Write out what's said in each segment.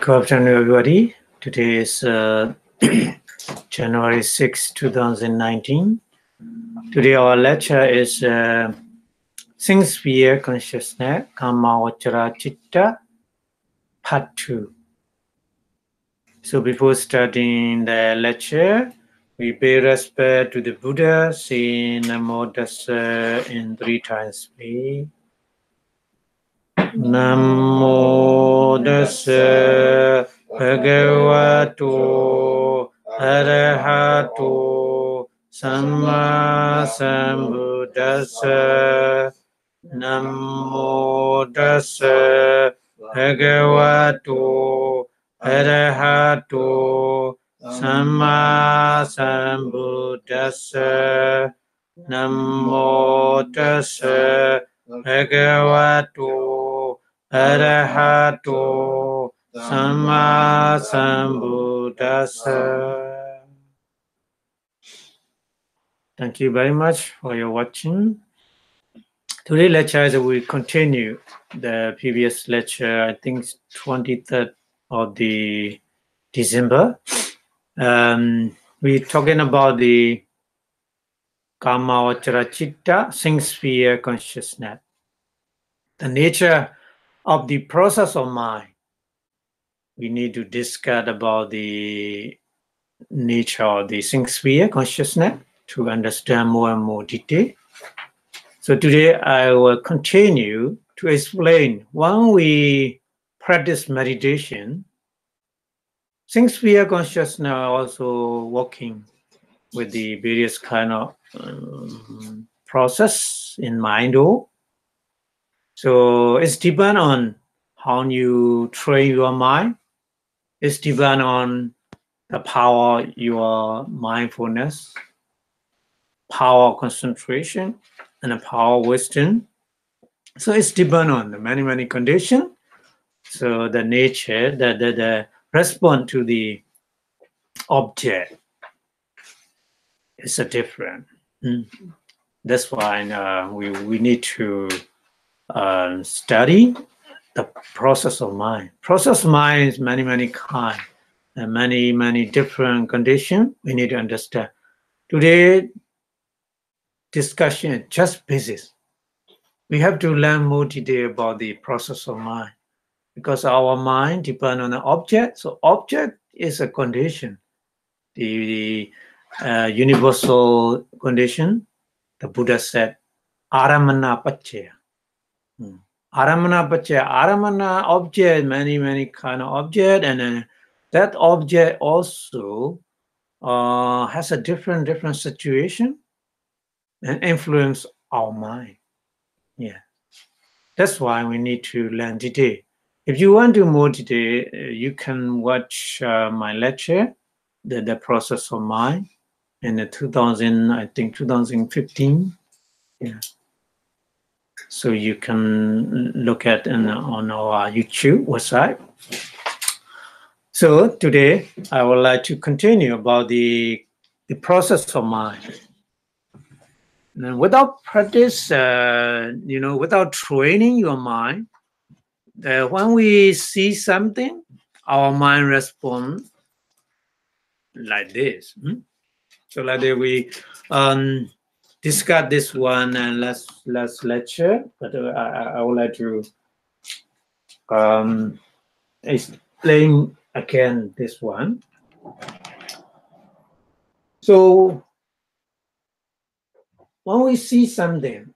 Good afternoon, everybody. Today is January 6, 2019. Today our lecture is Sphere Consciousness, Kamawachara Chitta, Part 2. So before starting the lecture, we pay respect to the Buddha, saying Namo Tassa in 3 times, please. Namo Tassa Bhagavato Arahato Samma Sambuddhassa. Namo Tassa Bhagavato Arahato Samma Sambuddhassa. Namo Tassa Bhagavato Arahato Samma Sambuddhassa. Thank you very much for your watching. Today lecture we continue the previous lecture, I think 23rd of the December. We're talking about the Kamawachara Chitta, sphere consciousness. The nature of the process of mind. We need to discuss about the nature of the sphere consciousness to understand more and more detail. So today I will continue to explain when we practice meditation, sphere consciousness are also working with the various kind of process in mind. So it's depend on how you train your mind. It's depend on the power your mindfulness, power concentration, and the power wisdom. So it's depend on the many conditions. So the nature, the response to the object is a different. That's why we need to study the process of mind. Process of mind is many kind and many different conditions we need to understand. Today discussion is just basis. We have to learn more detail about the process of mind because our mind depends on the object. So object is a condition, the universal condition. The Buddha said, Aramana Pachaya. Aramana Pachaya. Aramana object, many kind of object, and then that object also has a different situation and influence our mind. Yeah, that's why we need to learn detail. If you want to more detail, you can watch my lecture, the process of mind, in the 2015. Yeah. So you can look at on our YouTube website. So today I would like to continue about the process of mind. And without practice, without training your mind, when we see something, our mind responds like this. So like that we discuss this one and last lecture, but I would like to explain again this one. So when we see something,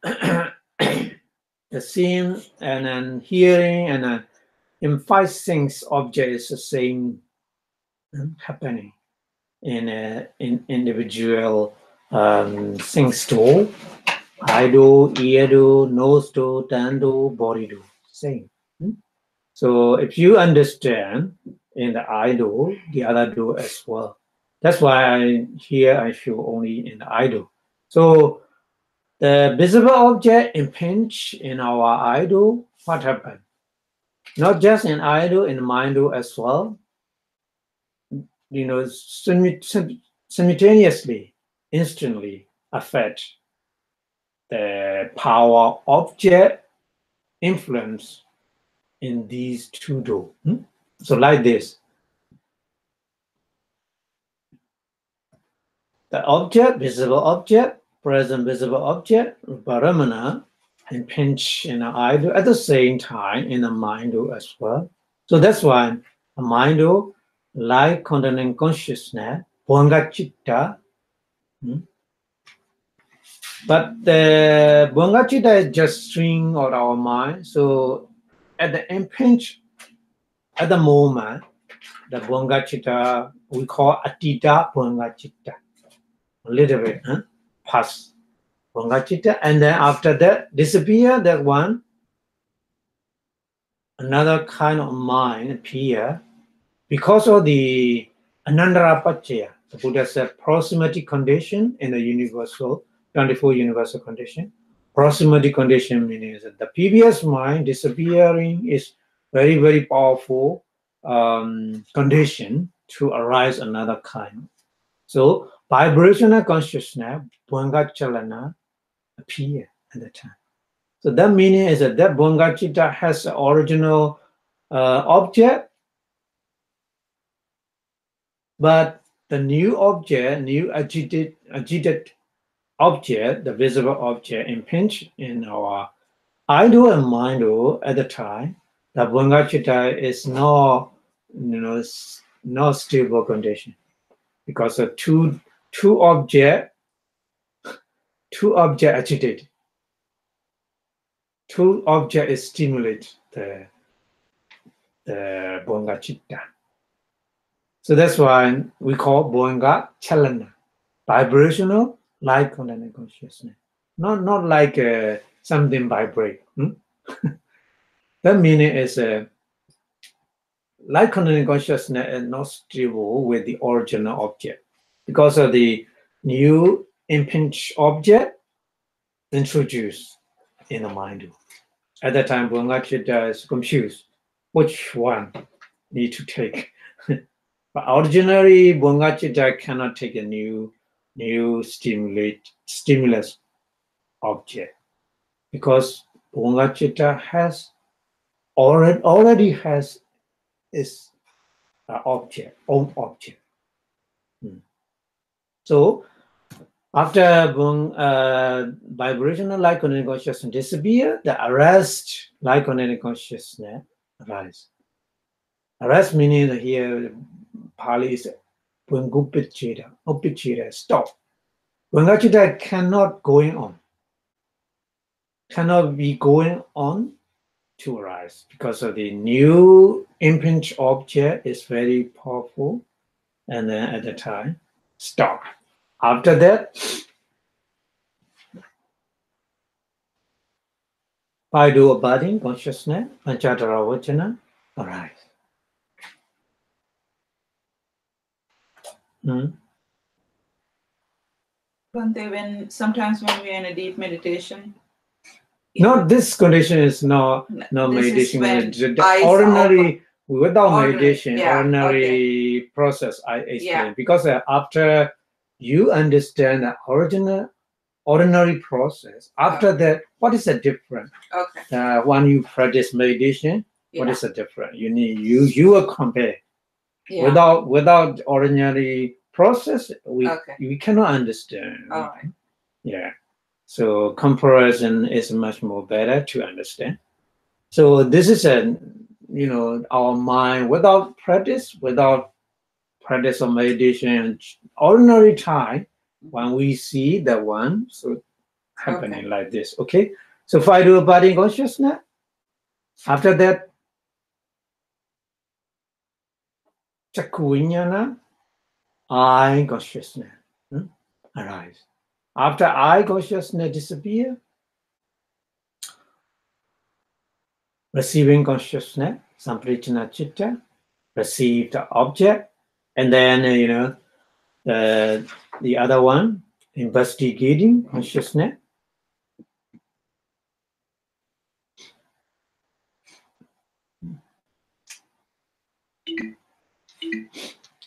the seeing and then hearing and then in 5 things object is the same happening in individual things too. Eye do, ear do, nose do, tongue do, body do, same. So if you understand in the eye do, the other do as well. That's why here I show only in the eye do. So the visible object impinge in our eye do, what happened? Not just in eye do, in mind do as well. Simultaneously, instantly affect the power object influence in these 2 do. So like this. The object, visible object, present visible object, Paramana, and pinch in the eye do at the same time in the mind do as well. So that's why a mind do like containing consciousness, Bhanga Chitta. But the Bhanga Chitta is just string of our mind. So at the impinge, at the moment, the Bhanga Chitta we call Atita Bhanga Chitta. A little bit, pass. And then after that disappear that one, another kind of mind appear because of the anandarapachya. The Buddha said proximity condition in the universal 24 universal condition. Proximity condition means that the previous mind disappearing is very, very powerful condition to arise another kind. So vibrational consciousness, Bhanga Chalana, appear at the time. So that meaning is that Bhanga Chitta has the original object, but the new object, new agitated object, the visible object impinged in our idol and mind at the time. The Bhanga Chitta is not, not stable condition because of two object agitated. Two object is stimulate the Bhanga Chitta. So that's why we call Bhanga Chalana, vibrational like containing consciousness, not like something vibrate. That meaning is like containing consciousness is not stable with the original object because of the new impinged object introduced in the mind. At that time, Bhanga Chitta is confused. Which one need to take? But ordinary Bhanga Chitta cannot take a new stimulus object because Bhanga Chitta has already has its own object. So after vibrational like containing consciousness disappear, the arrest like containing consciousness arise. Arrest meaning that here Pali is Upachita, stop. Bhanga Chitta cannot be going on to arise because of the new impinged object is very powerful, and then at the time stop. After that, by do abiding consciousness, Panchadara Vachana arise. Sometimes when we're in a deep meditation. No, this condition is no meditation. Ordinary, without meditation, ordinary process I explain. Because after you understand the ordinary process, after that, what is the difference? When you practice meditation, what is the difference? You will compare. Without ordinary process, we cannot understand. Yeah. So comparison is much more better to understand. So this is our mind without practice of meditation, ordinary time when we see the one so happening like this. Okay. So if I do abiding consciousness, after that, Chakku Vijnana, I consciousness arise. After I consciousness disappear, receiving consciousness, Sampritana Chitta, receive the object, and then the other one, investigating consciousness.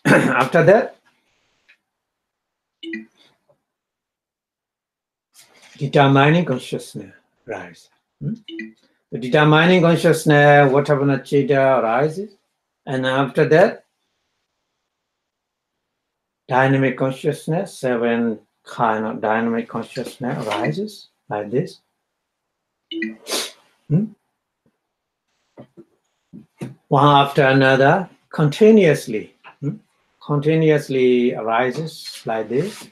After that, determining consciousness rise. The determining consciousness, whatever Chitta arises, And after that, dynamic consciousness, 7 kind of dynamic consciousness arises like this. One after another, continuously arises like this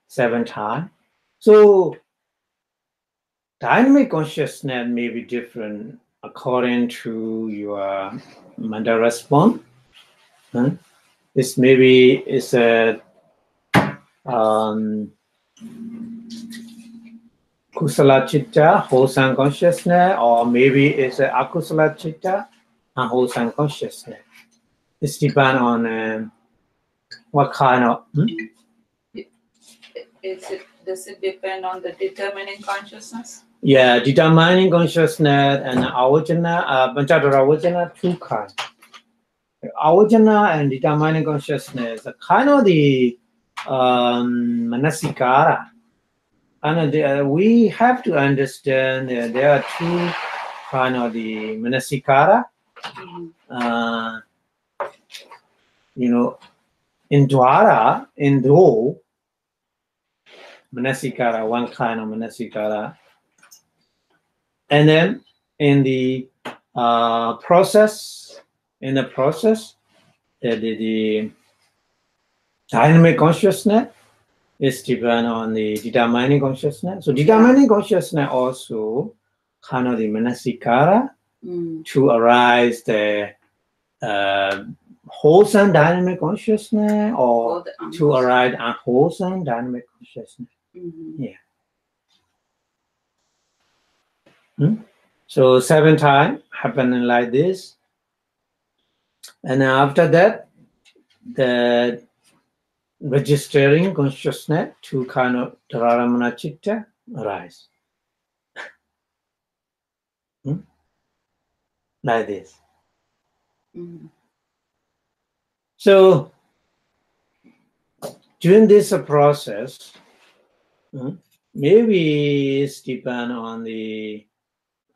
7 times. So dynamic consciousness may be different according to your mental response. This maybe is a kusala chitta, wholesome consciousness, or maybe it's a akusala chitta, unwholesome consciousness. This depends on what kind of. Does it depend on the determining consciousness? Yeah, determining consciousness and avajana, panchadhara avajana, 2 kinds. Avajana and determining consciousness are kind of the manasikara. And we have to understand there are 2 kind of the manasikara. In Dwara, in Do, manasikara, 1 kind of manasikara. And then in the process, the dynamic consciousness is depend on the determining consciousness. So determining consciousness also kind of the manasikara to arise the wholesome dynamic consciousness or to arise unwholesome dynamic consciousness. Yeah. So 7 times happening like this. And after that, the registering consciousness, 2 kind of Dhararamana Chitta arise. Like this. So during this process, maybe it's depend on the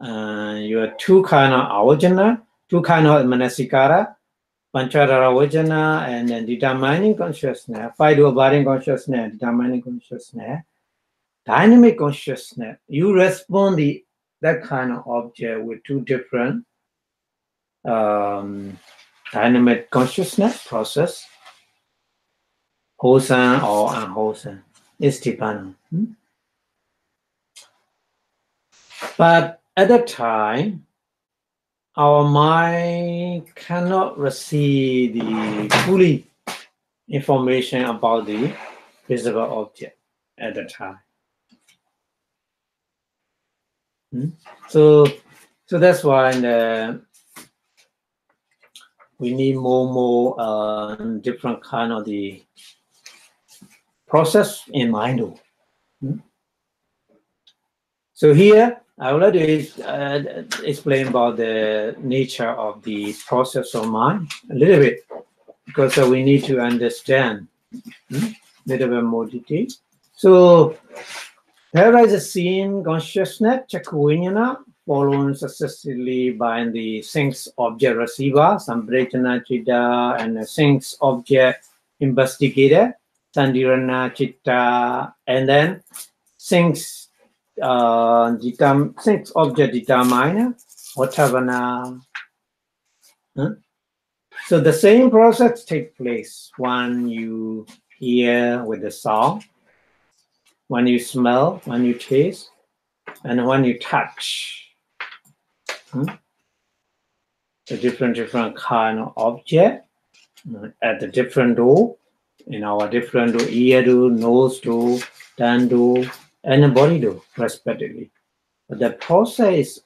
your 2 kind of avajana, 2 kind of manasikara, panchadhara avajana, and then determining consciousness, 5 abiding consciousness, determining consciousness, dynamic consciousness. You respond that kind of object with 2 different dynamic consciousness process, wholesome or unwholesome. It's dependent. But at that time, our mind cannot receive the fully information about the visible object at the time. So that's why we need more different kind of the process in mind. So here I would like to explain about the nature of the process of mind a little bit, because we need to understand a little bit more detail. So there is a scene consciousness, Chakkuvinyana, followed successively by the sense object receiver, Sambrejana Chitta, and the sense object investigator, Sandirana Chitta, and then sense object determiner, Otavana. So the same process takes place when you hear with the sound, when you smell, when you taste, and when you touch. The different kind of object at the different door, in our different door, ear door, nose door, tongue door, and the body door, respectively. But the process is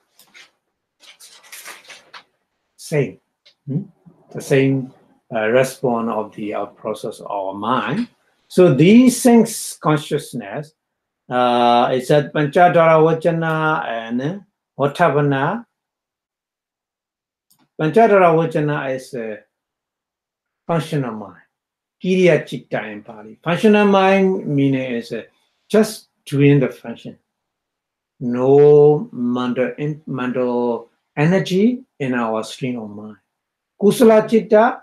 same. The same response of the process of our mind. So these things, consciousness, is that Panchadhara Vajana and Otavana. Panchadhara Vajana is a functional mind. Kiriya Chitta in Pali. Functional mind meaning is just doing the function. No mental energy in our stream of mind. kusala chitta,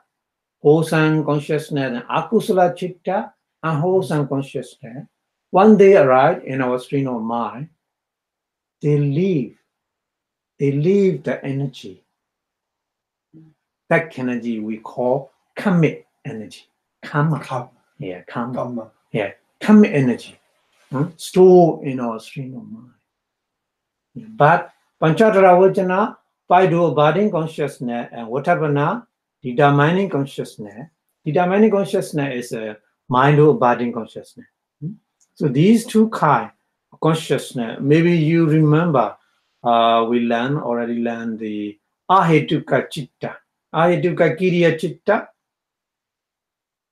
wholesome consciousness, and akusala chitta, unwholesome consciousness, when they arrive in our stream of mind, they leave the energy. That energy we call karmic energy. Karma. Yeah, karma. Yeah, karmic energy. Stored in our stream of mind. But Panchadara Vajana, by the abiding consciousness and Vatavana, determining consciousness. Determining consciousness is a mind abiding consciousness. So these two kinds of consciousness, maybe you remember, we already learned the ahetuka chitta, ahetuka kiriya chitta.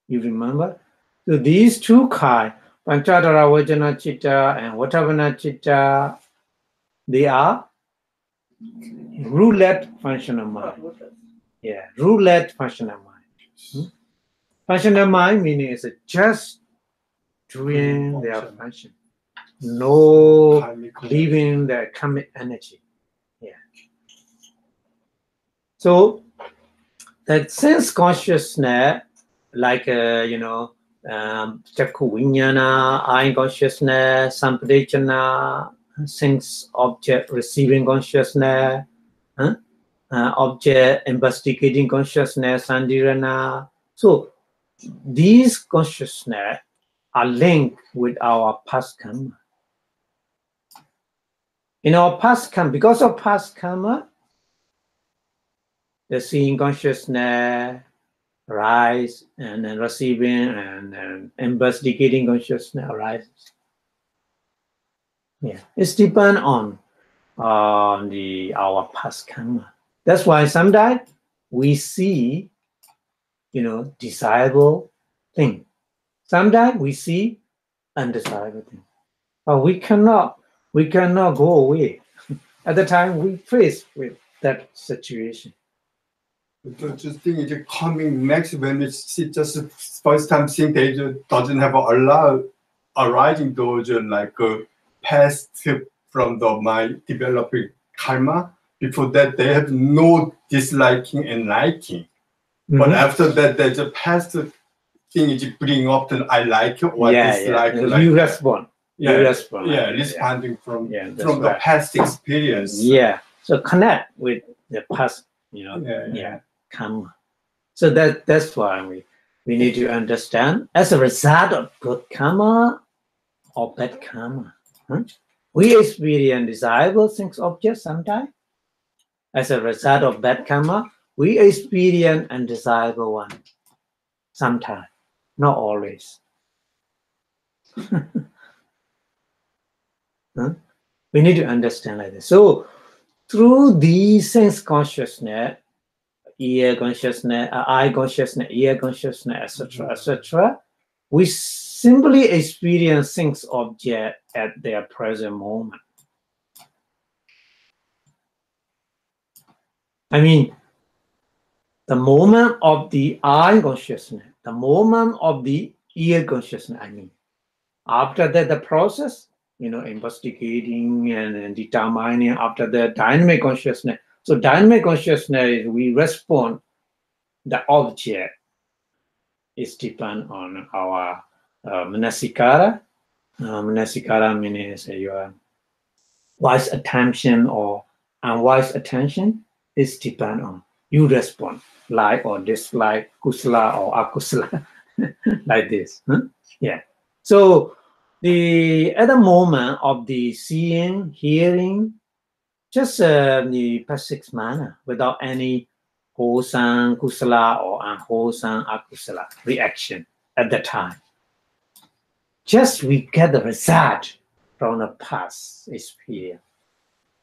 You remember? So these two kinds, Panchadara Vajana chitta and Vatavana chitta, they are roulette functional mind. Yeah, roulette functional mind. Functional mind meaning it's just doing their function. No leaving the karmic energy. Yeah. So that sense consciousness, like chakku vinyana, eye consciousness, sampadechana, sense object receiving consciousness, object investigating consciousness, sandirana. So these consciousness are linked with our past karma. In our past karma, because of past karma, the seeing consciousness rise and then receiving and investigating consciousness arises. Yeah, it's depend on our past karma. That's why sometimes we see, desirable thing. Sometimes we see undesirable thing. But we cannot go away. At the time we face with that situation. Just think it's coming next when it's just first time seeing they doesn't have a lot arising those past from the my developing karma. Before that they have no disliking and liking. But after that there's a past thing is bring up then I like it or dislike. Yeah. You respond. Responding from the past experience. Yeah. So connect with the past, karma. So that's why we need to understand as a result of good karma or bad karma. We experience desirable things objects sometimes. As a result of bad karma, we experience undesirable one sometimes, not always. We need to understand like this. So through these sense consciousness, ear consciousness, eye consciousness, ear consciousness, etc., we simply experience things object at their present moment. I mean, the moment of the eye consciousness, the moment of the ear consciousness, after that the process, investigating and determining, after the dynamic consciousness. So dynamic consciousness, we respond, the object is depend on our manasikara. Manasikara means your wise attention or unwise attention is depend on. You respond, like or dislike, kusala or akusala, like this. Yeah. So at the moment of the seeing, hearing, just the passive manner without any wholesome kusala or unwholesome akusala reaction at the time. Just we get the result from the past experience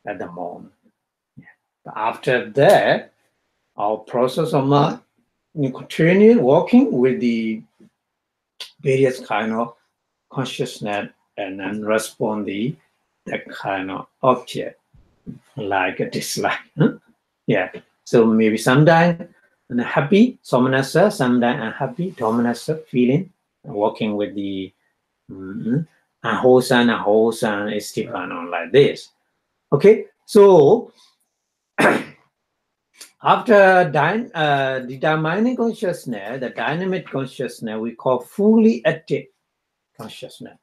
at the moment. Yeah. But after that, our process of mind, we continue working with the various kind of consciousness and then respond that kind of object like a dislike. Yeah. So maybe sometimes happy, somanasa, sometimes unhappy, dominasa feeling, working with the unwholesome is depend on like this. Okay. So After determining consciousness, the dynamic consciousness we call fully active consciousness.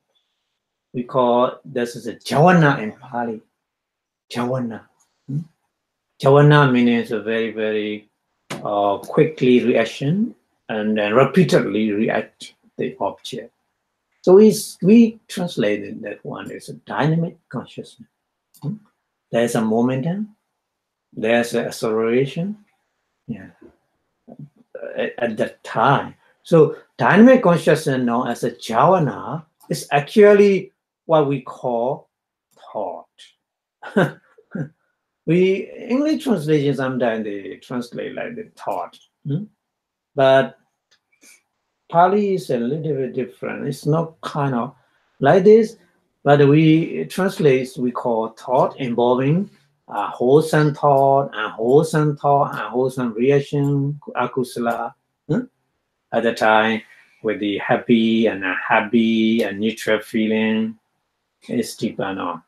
We call this is a jhana in Pali. Jhana. Jhana means a very, very quickly reaction and then repeatedly react the object. So we translated that one as a dynamic consciousness. There's a momentum, there's an acceleration, yeah, at that time. So dynamic consciousness known as a jhana is actually what we call thought. We English translation sometimes they translate like the thought, but Pali is a little bit different. It's not kind of like this, but we translate, we call thought involving wholesome thought, unwholesome thought, unwholesome reaction, akusala. At the time, with the happy and unhappy and neutral feeling, it's depend on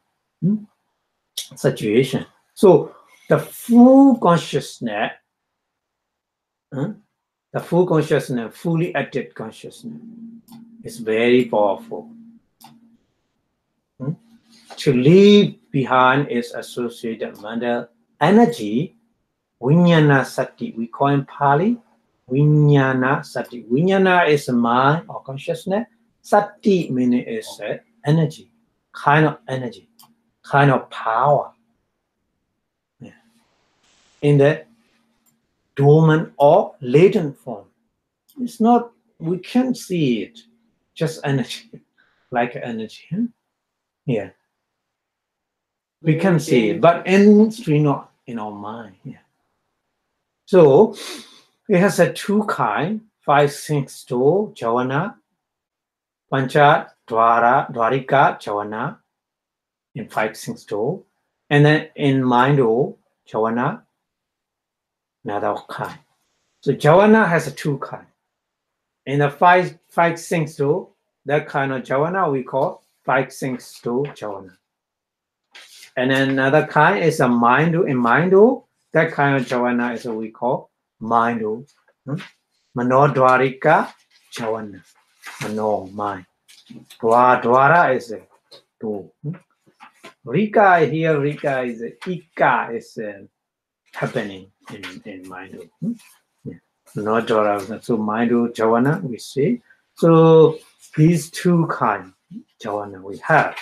situation. So the full consciousness, fully active consciousness is very powerful. To leave behind its associated mental energy, Vijnana Sati, we call in Pali, Vijnana Sati. Vijnana is mind or consciousness. Sati meaning is energy, kind of energy, kind of power. Yeah. In the dormant or latent form. It's not, we can't see it, just energy, like energy. Yeah. We can see it, but it's not in our mind. Yeah. So it has a two kind, 5, 6 to jhana, pancha, dwarika, jhana, in 5, 6 to, and then in mindo, jhana, another kind. So jhana has a two kind. In the 5, 6 to, that kind of jhana we call 5, 6 to jhana. And then another kind is a mindo. In mindo, that kind of jhana is what we call mindo. Manodwarika jhana. Mano, mind. Dwara is a door. Rika here, Rika is a Ika is happening in mindo. Manodwara. So mindo jhana we see. So these two kind jhana we have.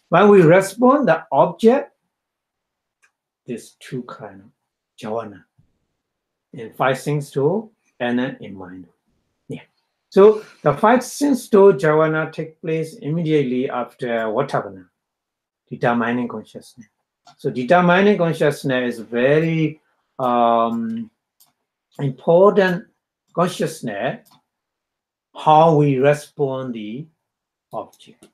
When we respond, the object, these two kind of jhana in 5 things to and then in mind. Yeah. So the 5 things to jhana take place immediately after vatavana, determining consciousness. So determining consciousness is very important consciousness, how we respond the object.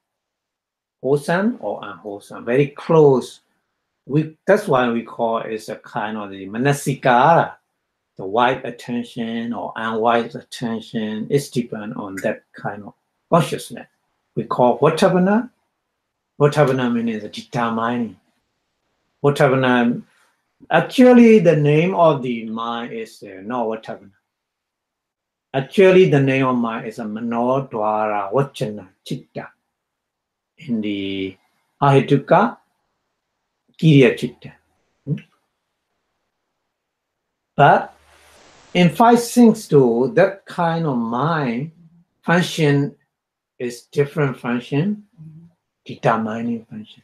Wholesome or unwholesome, very close. That's why we call it a kind of the manasikara, the wide attention or unwise attention. It's depend on that kind of consciousness. We call vatavana. Vatavana means determining. Vatavana, actually the name of the mind is no vatavana. Actually the name of mind is a manodwara vachana chitta. In the Ahituka Kiriya Chitta. But in 5 things too, that kind of mind function is different function, determining function.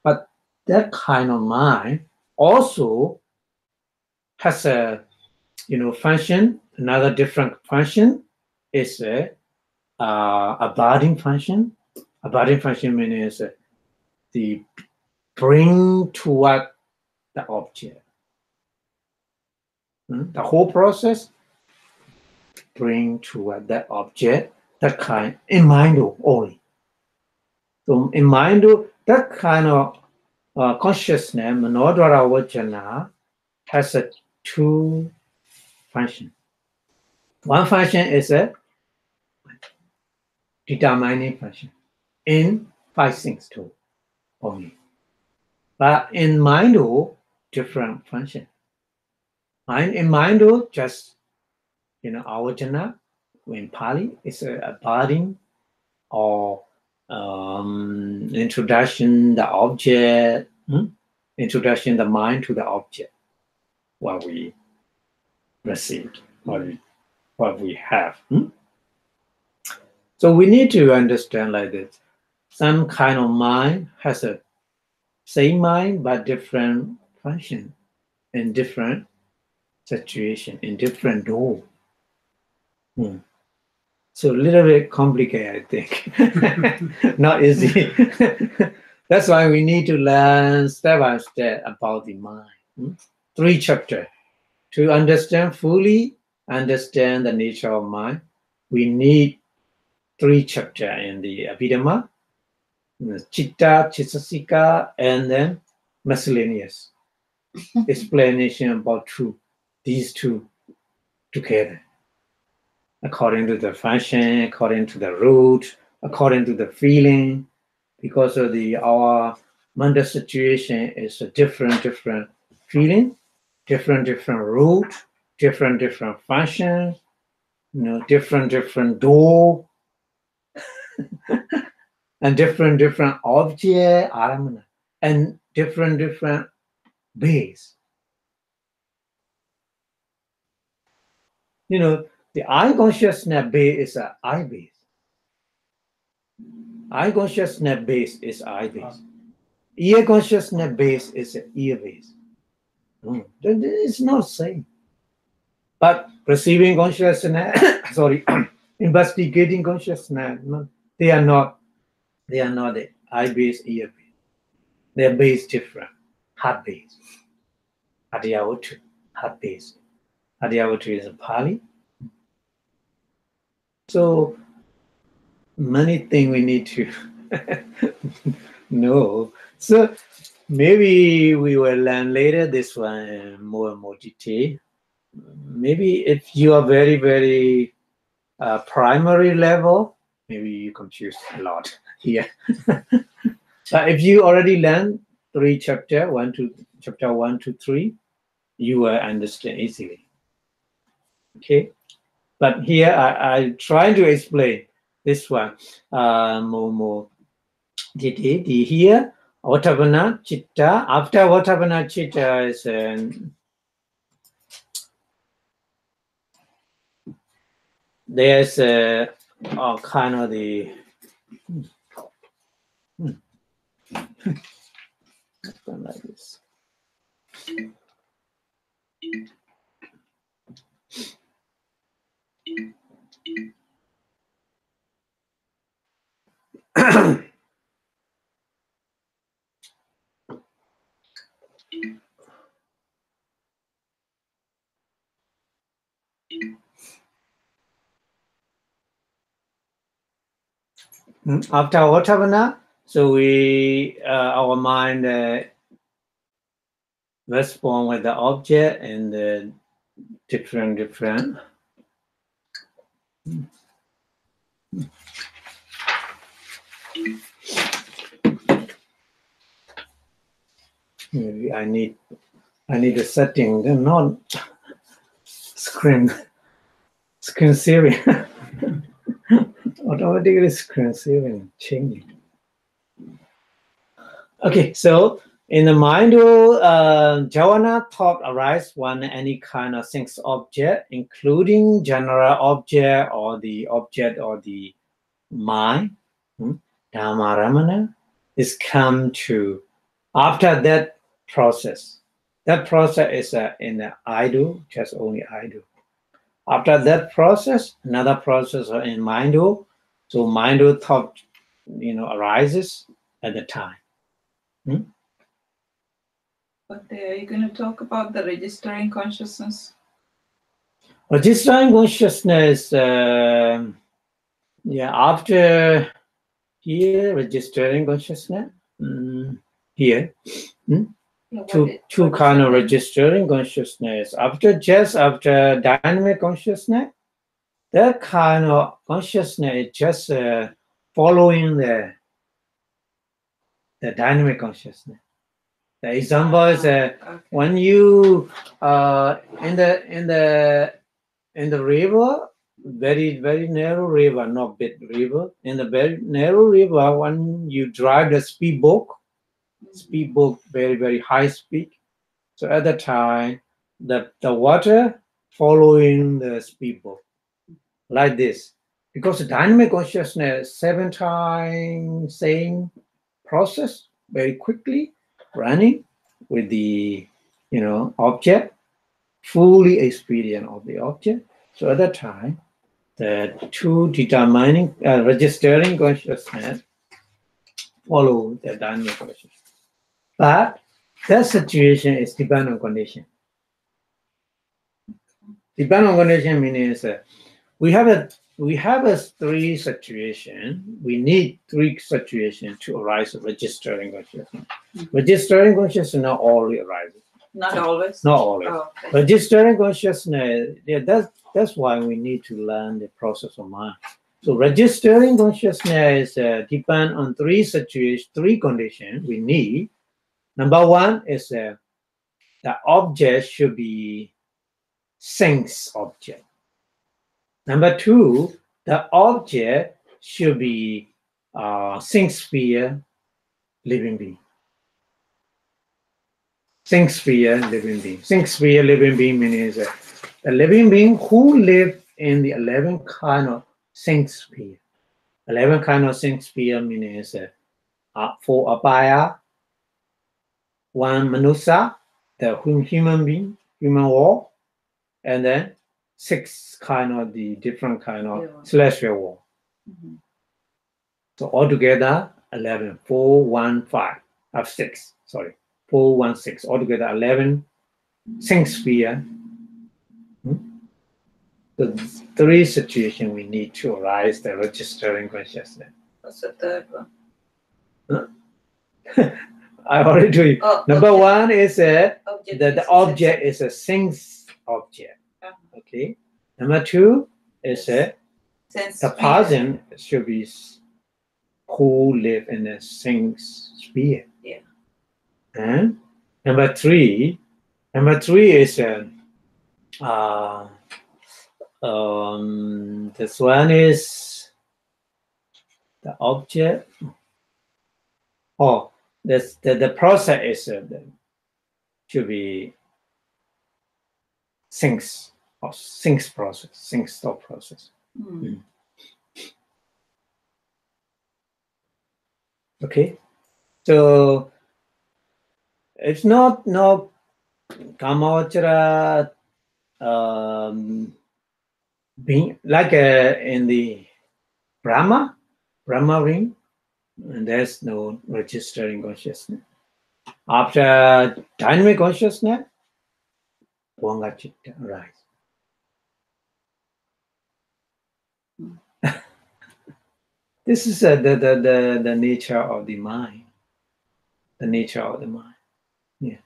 But that kind of mind also has a function, another different function is a abiding function. Abiding function means the bring toward the object. The whole process bring toward that object, that kind in mind only. So in mind, that kind of consciousness, manodwara vajana, has a two function. One function is a determining function in 5 things too only. But in mind, different function. Mind in mind, just avajana in Pali is abiding or introduction the object, introduction the mind to the object, what we received, what we have. So we need to understand like this. Some kind of mind has a same mind but different function in different situation, in different door. So a little bit complicated, I think. Not easy. That's why we need to learn step by step about the mind. 3 chapters. To understand fully, understand the nature of mind, we need 3 chapters in the Abhidhamma, Chitta, Chittasika, and then miscellaneous explanation about these two together, according to the function, according to the root, according to the feeling, because of our mental situation is a different feeling, different root, different function, different door, and different object, and different base. The eye consciousness base is an eye base. Eye consciousness base is eye base. Ear consciousness base is an ear base. It's not the same. But receiving consciousness, sorry, investigating consciousness, they are not the eye base, ear base. Their base different. Heart base. Adhyavatu, heart base. Adhyavatu is a Pali. So many things we need to know. So maybe we will learn later this one in more and more detail. Maybe if you are very primary level, maybe you confuse a lot here. But if you already learned 3 chapter 1 to 3, you will understand easily. Okay, but here I try to explain this one more detail. Here Vatavana Chitta. After Vatavana Chitta is there's kind of the like this. After Vatavana, so we our mind respond with the object and the different. Maybe I need a setting. They're not screen sharing. Automatically screen sharing changing. Okay, so in the mind, jhana thought arise when any kind of things object, including general object or the object or the mind, Dhammaramana, is come to after that process. That process is in the idol, just only idol. After that process, another process in mind, so mind thought, arises at the time. But are you going to talk about the registering consciousness? Registering consciousness, after here, registering consciousness, here, two kind of registering consciousness. After dynamic consciousness, that kind of consciousness is just following the dynamic consciousness. The example is Okay. when you in the river, very narrow river, not big river. In the very narrow river, when you drive the speedboat, very high speed. So at the time, the water following the speedboat like this, because dynamic consciousness 7 times same process very quickly running with the object, fully experience of the object. So at that time, the two determining registering consciousness follow the dynamic consciousness. But that situation is dependent on condition. Dependent on condition means we have a 3 situation. We need 3 situations to arise registering consciousness. Registering consciousness not always arises. Not always. Not always. Oh, okay. Registering consciousness, that's why we need to learn the process of mind. So registering consciousness depend on 3 situations, 3 conditions we need. Number 1 is the object should be sense object. Number 2, the object should be think sphere living being. Think sphere living being. Think sphere living being means a living being who live in the 11 kind of think sphere. 11 kind of think sphere means 4 abaya, 1 manusa, the human being, human world, and then 6 kind of the different kind of celestial world. So altogether 11, 4, 1, 5, 6. Sorry, 4, 1, 6. Altogether 11 think sphere. The 3 situations we need to arise the registering consciousness. What's the third one? I already told you. Number 1 is the object is a sense object. Okay. Number 2 is the person should be who live in the sense sphere. Yeah. And number 3 is this one is the object. Oh, the process is should be things process, think stop process. Okay, so it's not Kamavachara being like in the Brahma ring, and there's no registering consciousness. After dynamic consciousness, Bhanga Chitta arise. This is the nature of the mind. The nature of the mind. Yeah.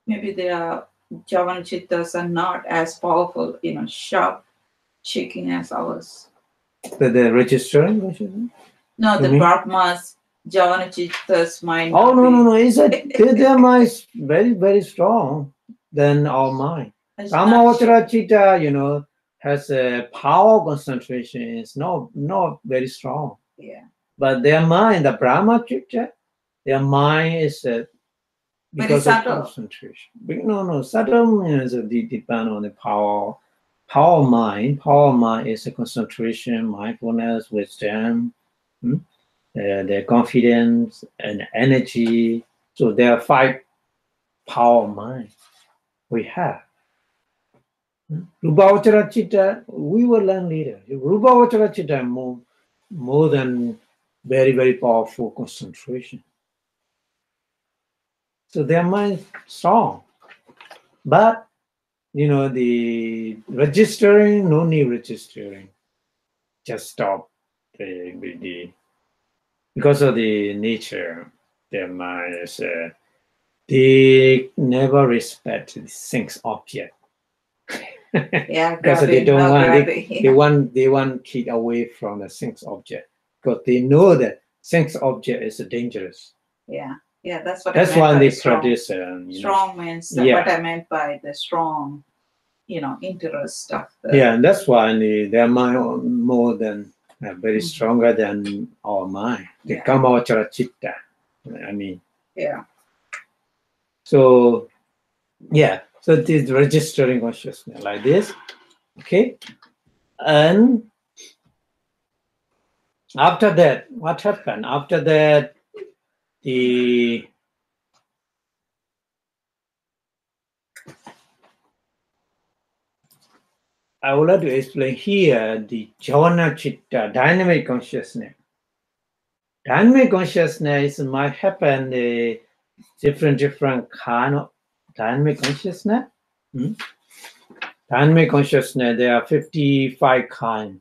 Maybe their Javana Chittas are not as powerful, sharp shaking as ours. The registering consciousness? No, the Brahma's Javana Chittas mind. Oh no! It's their mind is very, very strong than our mind. Kamavachara Chitta, has a power concentration. It's not very strong. Yeah. But their mind, the Brahma Chitta, their mind is because of concentration. No, subtle means depend on the power. Power mind is a concentration, mindfulness, wisdom, their confidence and energy. So there are 5 power minds we have. Rupavachara Chitta, we will learn later. Rupavachara Chitta more than very, very powerful concentration. So their mind strong. But the registering, no need registering. Just stop because of the nature, their mind is they never respect the things object. Yeah, because they don't want they want keep away from the things object because they know that things object is dangerous. Yeah. Yeah, that's what That's I meant why by they strong. produce Strong means that Yeah. what I meant by the strong, interest of the. Yeah, and that's why they're more than very stronger than our mind. The Yeah. kama vachara chitta. I mean, Yeah. so yeah, so it is registering consciousness like this. Okay, and after that, what happened? After that, I would like to explain here the jhana chitta, dynamic consciousness. Dynamic consciousness might happen different kind of dynamic consciousness. Dynamic consciousness, there are 55 kinds.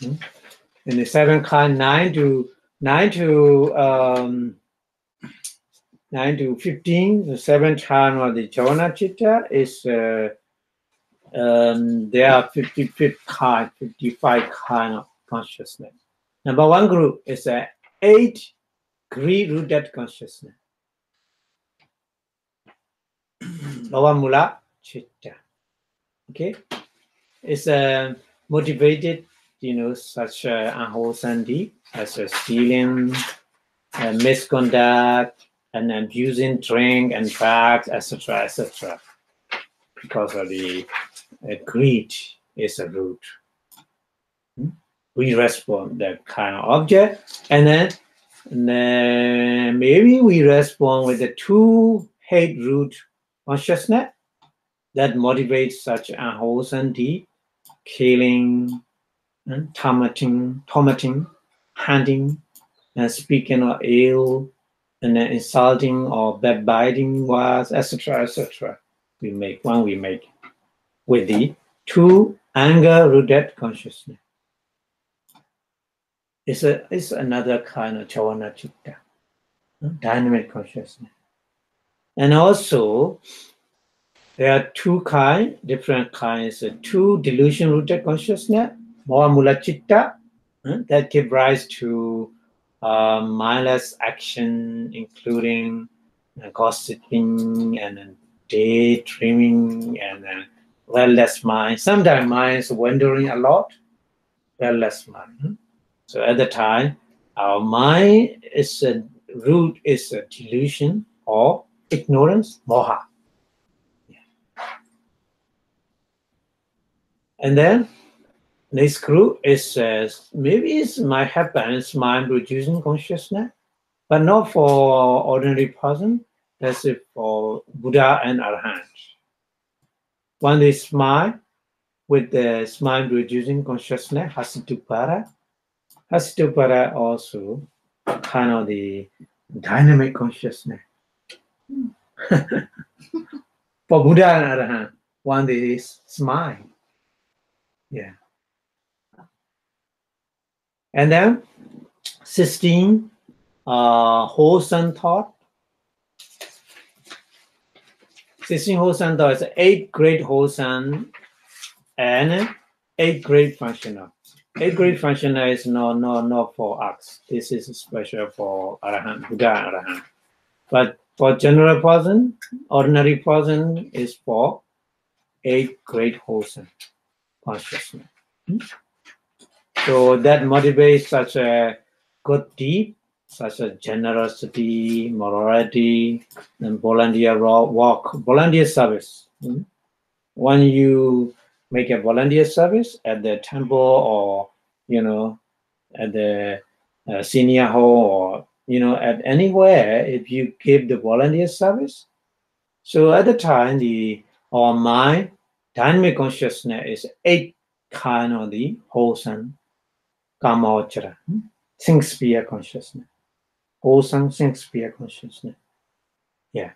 And the 7 kind, 9 to 15, the 7th kind of the jhana chitta is there are 55 kind of consciousness. Number 1 group is 8 greed-rooted consciousness. Lower mula chitta. Okay, it's motivated, such unwholesome deed as stealing, misconduct, and abusing drink and drugs, etc., etc. Because of the greed is a root. We respond that kind of object, and then maybe we respond with the 2 hate root consciousness that motivates such unwholesome deed, killing, and tormenting, hunting, and speaking or ill, and then insulting or backbiting words, etc., etc. We make with the 2 anger-rooted consciousness. It's another kind of jhana chitta, dynamic consciousness. And also, there are 2 different kinds, 2 delusion-rooted consciousness, more mula chitta, that give rise to mindless action, including gossiping and daydreaming and restless mind. Sometimes minds wandering a lot, restless mind. So at the time, our mind is a root is a delusion or ignorance, moha. And then next group is maybe it might happen, it's mind producing consciousness, but not for ordinary person. That's it for Buddha and Arahant. When they smile with the smile producing consciousness, Hasitupara. Hasitupara also kind of the dynamic consciousness. For Buddha and Arahant, when they smile. Yeah. And then 16 wholesome thought. 16 wholesome thought is 8 great wholesome and 8 great functional. 8 great functional is not for us. This is special for Arahant, Buddha and Arahant. But for general person, ordinary person is for 8 great wholesome consciousness. So that motivates such a good deed, such as generosity, morality, and volunteer work, volunteer service. When you make a volunteer service at the temple or, at the senior hall or, at anywhere, if you give the volunteer service, so at the time, our mind, dynamic consciousness is 8 kind of the wholesome Kamavachara, think sphere consciousness, wholesome think sphere consciousness. Yeah.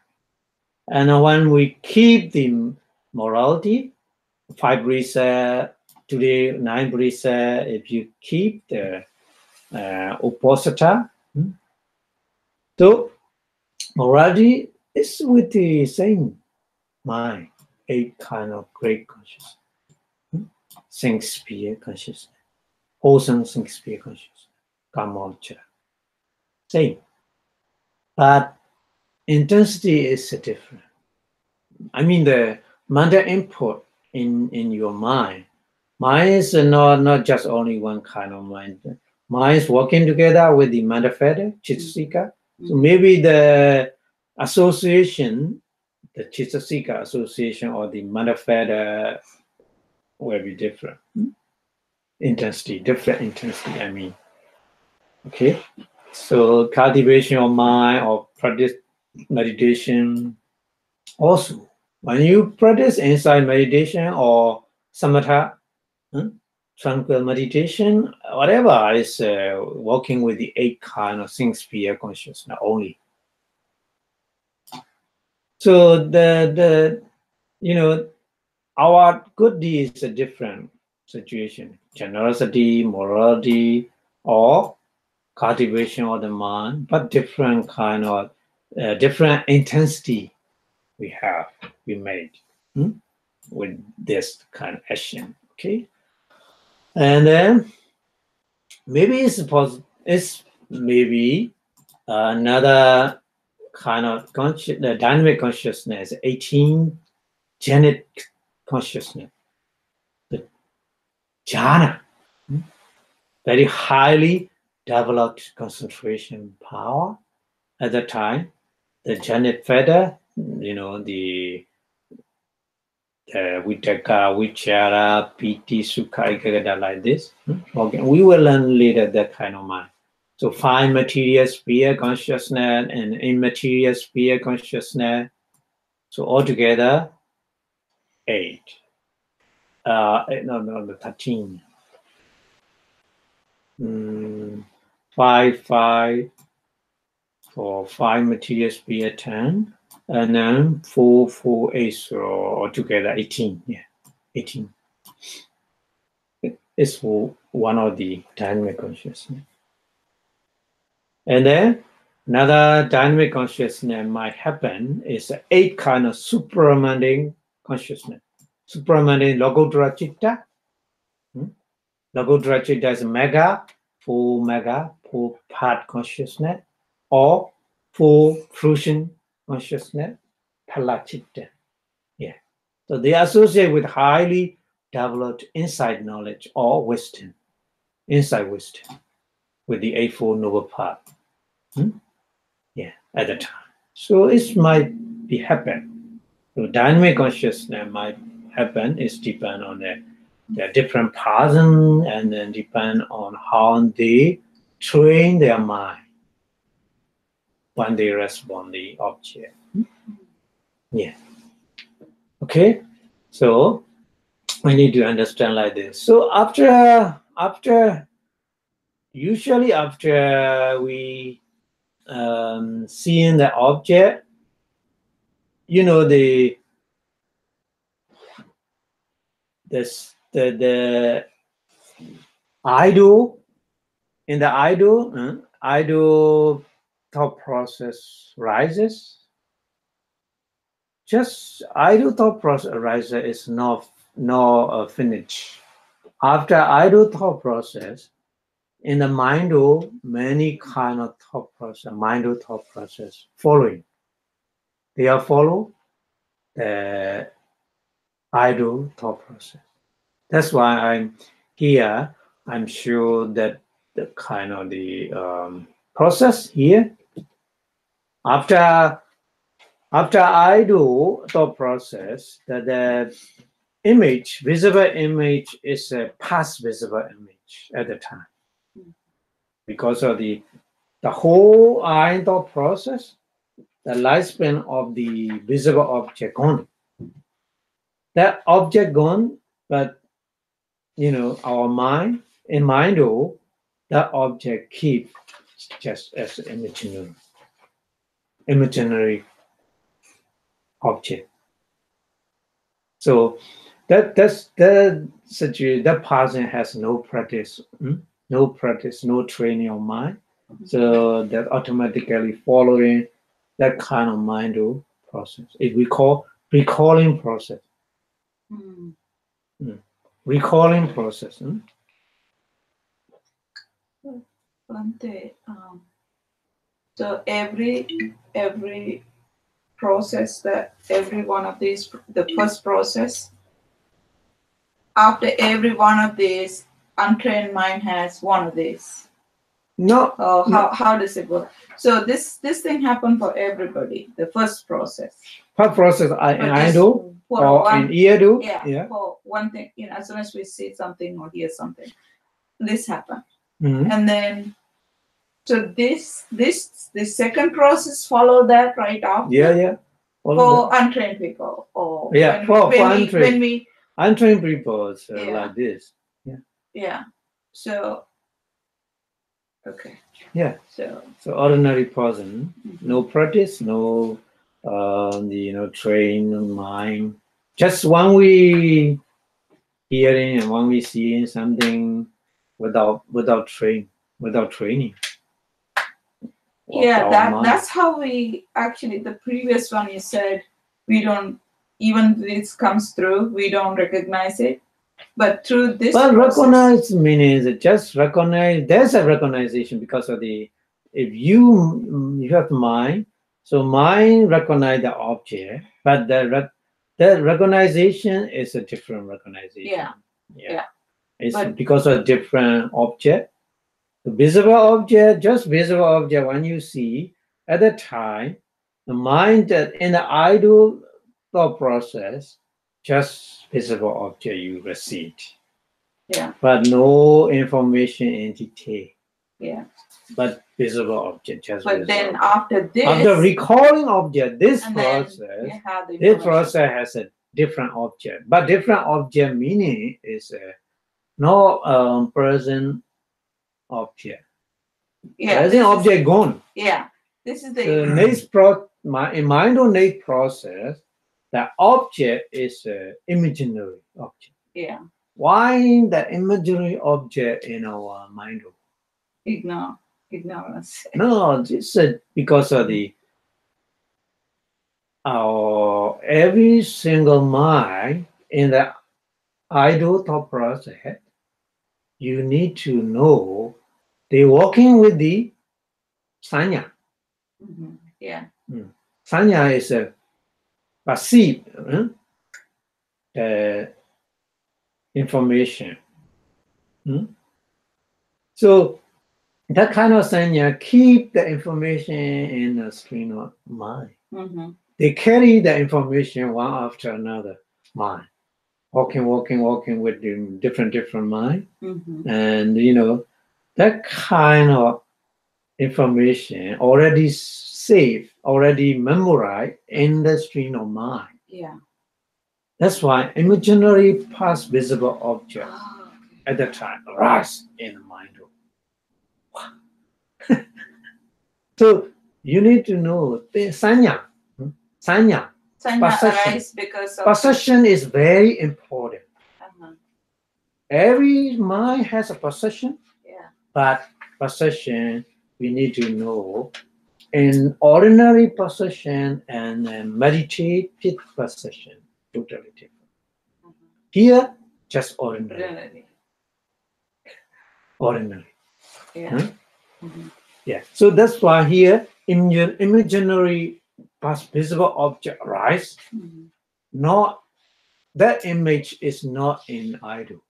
And when we keep the morality, 5 precepts, today 9 precepts, if you keep the Uposatha, so morality is with the same mind, 8 kind of great consciousness, think sphere consciousness. wholesome sphere consciousness, Kama-Ucha. Same. But intensity is different. I mean, the mental input in your mind. Mind is not just only one kind of mind. Mind is working together with the mental fetter, Chittasika. So maybe the association, the Chittasika association or the mental fetter will be different. Intensity, different intensity, I mean. Okay. So cultivation of mind or practice meditation. Also, when you practice insight meditation or samatha, tranquil meditation, whatever is working with the 8 kind of things sphere consciousness only. So the our good deed is a different situation. Generosity, morality, or cultivation of the mind, but different kind of different intensity we made with this kind of action. Okay, and then maybe it's maybe another kind of dynamic consciousness, 18 genetic consciousness, the jhana, very highly developed concentration power at the time. The genetic feather, the Vitaka, Vichara, Piti, Sukha, Ikagada, like this. Okay, we will learn later that kind of mind. So 5 material sphere consciousness and immaterial sphere consciousness. So altogether 8. No, 13. 5 for 5 material sphere 10. And then 4, 8, so altogether 18. Yeah, 18. It's for one of the dynamic consciousness. And then another dynamic consciousness might happen is 8 kind of supramundane consciousness. Supramundane logodra citta. Logodra citta is full part consciousness, or full fruition consciousness, palachitta. Yeah. So they associate with highly developed inside knowledge or wisdom, inside wisdom, with the Eightfold Noble Path. Yeah, at the time. So it might be happen. So dynamic consciousness might happen. It's depend on the different person, and then depend on how they train their mind when they respond the object. Yeah. Okay. So we need to understand like this. So usually after we seeing the object, the idle, in the idle thought process rises. Just idle thought process rises is not finished. After idle thought process, in the mind, many kind of thought process following. They are follow the idle thought process. That's why I'm here. I'm sure that the kind of the process here, after idle thought process, that the image, visible image, is a past visible image at the time, because of the whole eye thought process, the lifespan of the visible object gone. That object gone, but our mind, that object keep just as imaginary object. So that's the situation. That person has no practice, no training of mind. So that automatically following that kind of mind process. It we call recalling process. Recalling process. Bhante, so every process, that every one of these, the first process, after every one of these, untrained mind has one of these. No, How does it work? So this thing happened for everybody. The first process. what process I do For or one, an ear do? yeah. For one thing, as soon as we see something or hear something, this happened, Mhm. and then so the second process follow that right after. Yeah. For untrained people, or Yeah, when we untrained people Yeah. like this. yeah. So okay. Yeah. So So ordinary person, mhm. no practice, no train mind. Just when we hearing and when we seeing something without training. Yeah, Our mind. that's how we actually, the previous one you said, we don't, even this comes through, we don't recognize it, but through this But process, recognize means just recognize. There's a recognition because of the if you have mind, so mind recognize the object, but the recognition is a different recognition. Yeah. It's But- because of different object. The visible object, just visible object, when you see at the time, the mind that in the idle thought process, just visible object you received. Yeah. But no information entity. Yeah. But visible object, just But visible then object. after this, After recalling object, this and then process, you have the this information. process has a different object. But different object meaning is no present object. Yeah, Present object gone. Yeah, this is the So in mind or innate process, the object is an imaginary object. yeah. Why the imaginary object in our mind? Ignorance. No, it's because of our every single mind in the idle thought process. You need to know they're working with the sanya. Mhm. Yeah. Sanya is a perceive information. So that kind of sanya keep the information in the stream of mind. Mm-hmm. They carry the information one after another mind. Walking with the different mind. Mm-hmm. And that kind of information already saved, already memorized in the stream of mind. Yeah. That's why imaginary past visible object at the time arise in the mind. So you need to know the sanya. Sanya Perception. arise because of Perception is very important. Uh-huh. Every mind has a perception, Yeah. but perception we need to know in ordinary perception and meditative perception, totally different. Here, just ordinary. Ordinary. Yeah. Hmm? Yeah. So that's why here, imaginary past visible object arise. Not that image is not in idol.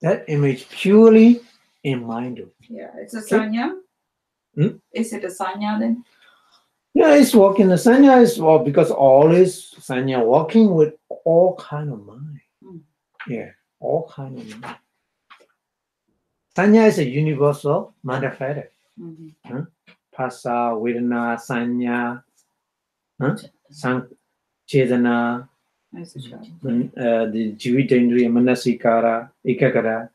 That image purely in mind. Yeah, it's a sanya. Is it a sanya then? Yeah, it's working. The sanya is because all is sanya working with all kind of mind. Yeah, all kind of mind. Sanya is a universal manifest. Phasa, Vedana, Sanya, Chetana, the Jivitendriya, Manasikara, Ikakara.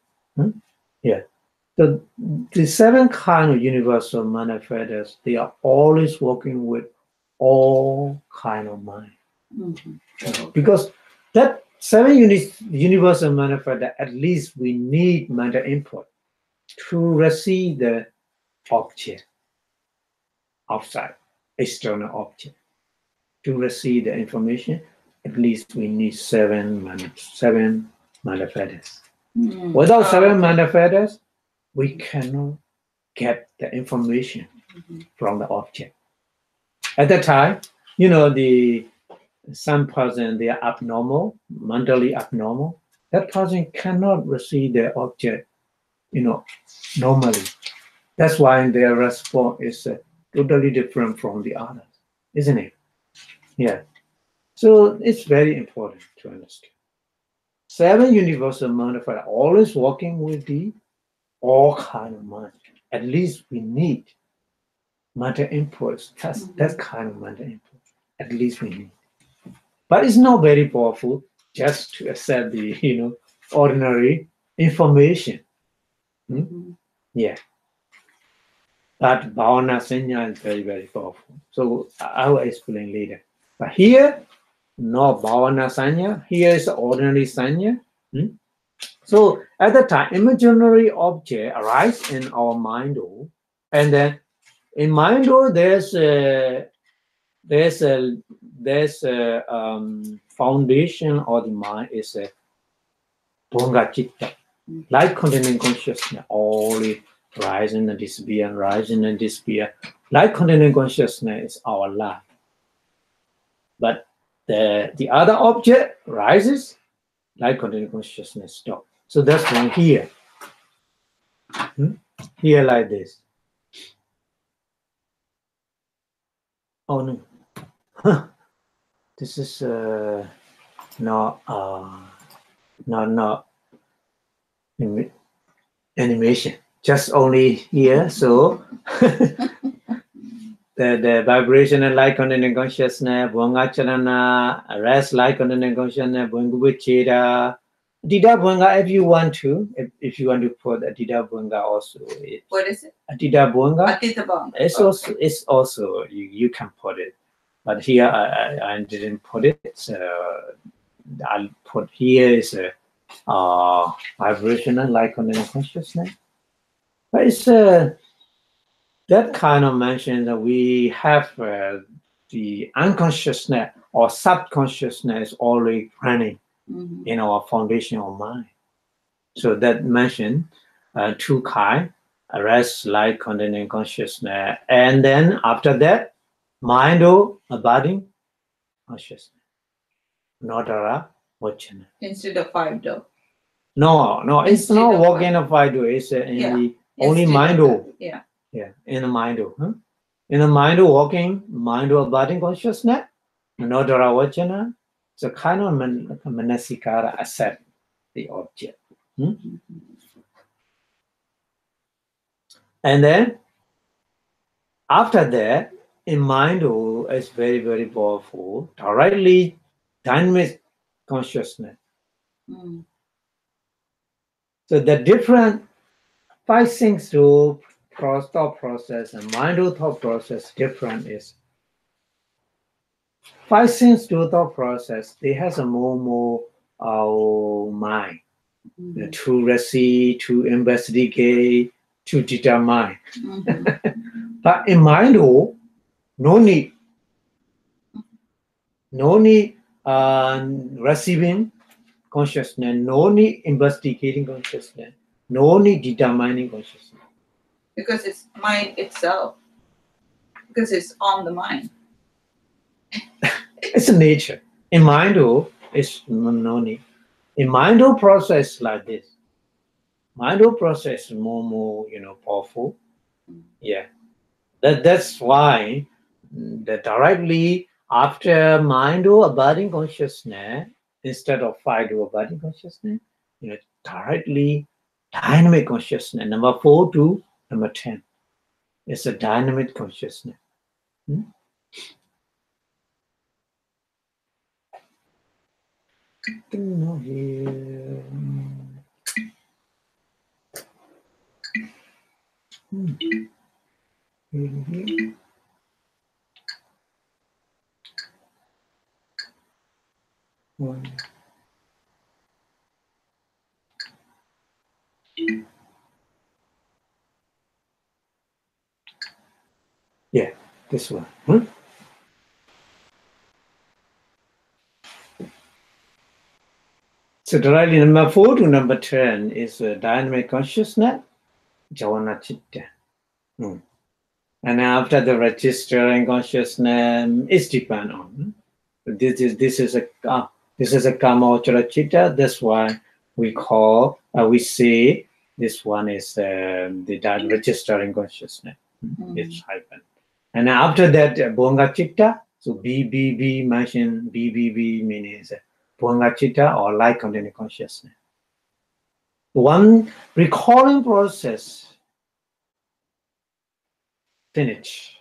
Yeah. So the seven kind of universal manifestors, they are always working with all kind of mind. Because that seven universal manifestor, at least we need mental input to receive the object outside, external object. To receive the information, at least we need seven manifestors. Without seven manifestors, we cannot get the information from the object. At that time, you know, some person, they are abnormal, mentally abnormal. That person cannot receive the object, you know, normally. That's why their response is totally different from the others, isn't it? Yeah. So it's very important to understand. 7 universal modifiers are always working with the all kind of mind. At least we need mental inputs. That kind of mental input. At least we need. But it's not very powerful just to accept the, you know, ordinary information. Yeah. But Bhavana Sanya is very, very powerful. So I will explain later. But here, no Bhavana Sanya. Here is ordinary Sanya. So at the time, imaginary object arise in our mind, and then in mind, there's a foundation of the mind is a Bhanga Chitta, light containing consciousness, always rising and disappear, rising and disappear. Light containing consciousness is our life. But the other object rises, light containing consciousness stops. So that's why here. Here like this. Oh no. This is not animation. Just only here. So the vibration and light containing consciousness, Bhanga Charana, rest light containing consciousness, Bhanga Vicheda, Adida Bhanga if you want to. If you want to put Adida Bhanga also. What is it? Adida Bhanga. Adida Bhanga. It's also you can put it. But here I didn't put it. So I'll put here is a vibrational light containing consciousness. But it's that kind of mention that we have the unconsciousness or subconsciousness already running in our foundational mind. So that mentioned two kind, rest, light containing consciousness, and then after that, mind or abiding consciousness. Nodara Vachana. Instead of 5 though. No, it's not walking of 5 It's in the only mind. Yeah. Yeah, in the mind. In the mind walking, mind abiding consciousness, Nodara Vachana. So kind of manasikara accept the object. And then after that, in mind is very, very powerful, directly dynamic consciousness. So the different 5 things through thought process and mind thought process different is 5 things through thought process. They has a more mind to receive, to investigate, to determine. But in mind, no need receiving consciousness, no need investigating consciousness, no need determining consciousness. Because it's mind itself. Because it's on the mind. It's a nature. In mind, it's no need. In mind, process like this. Mind process is more powerful. Yeah. That's why the directly after mind abiding consciousness, instead of 5 abiding consciousness, directly dynamic consciousness. Number 4 to number 10. It's a dynamic consciousness. Here. Yeah, this one. So directly number 4 to number 10 is dynamic consciousness, Javana Chitta. And after the registering consciousness, it's depend on. This is a kama chitta. That's why we call we say this one is the registering consciousness. It's hyphen. And after that, Bhanga Chitta, so BBB mentioned, BBB means Bhanga Chitta or light containing consciousness. One recalling process, finish.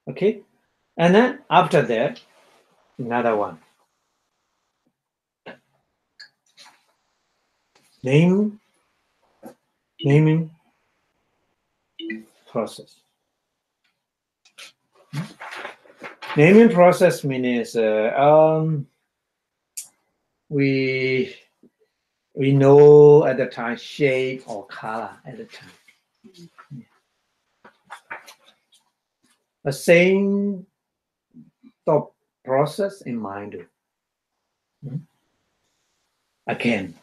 Okay? And then after that, another one. Naming process. Naming process means we know at the time shape or color at the time. The same thought process in mind. Again,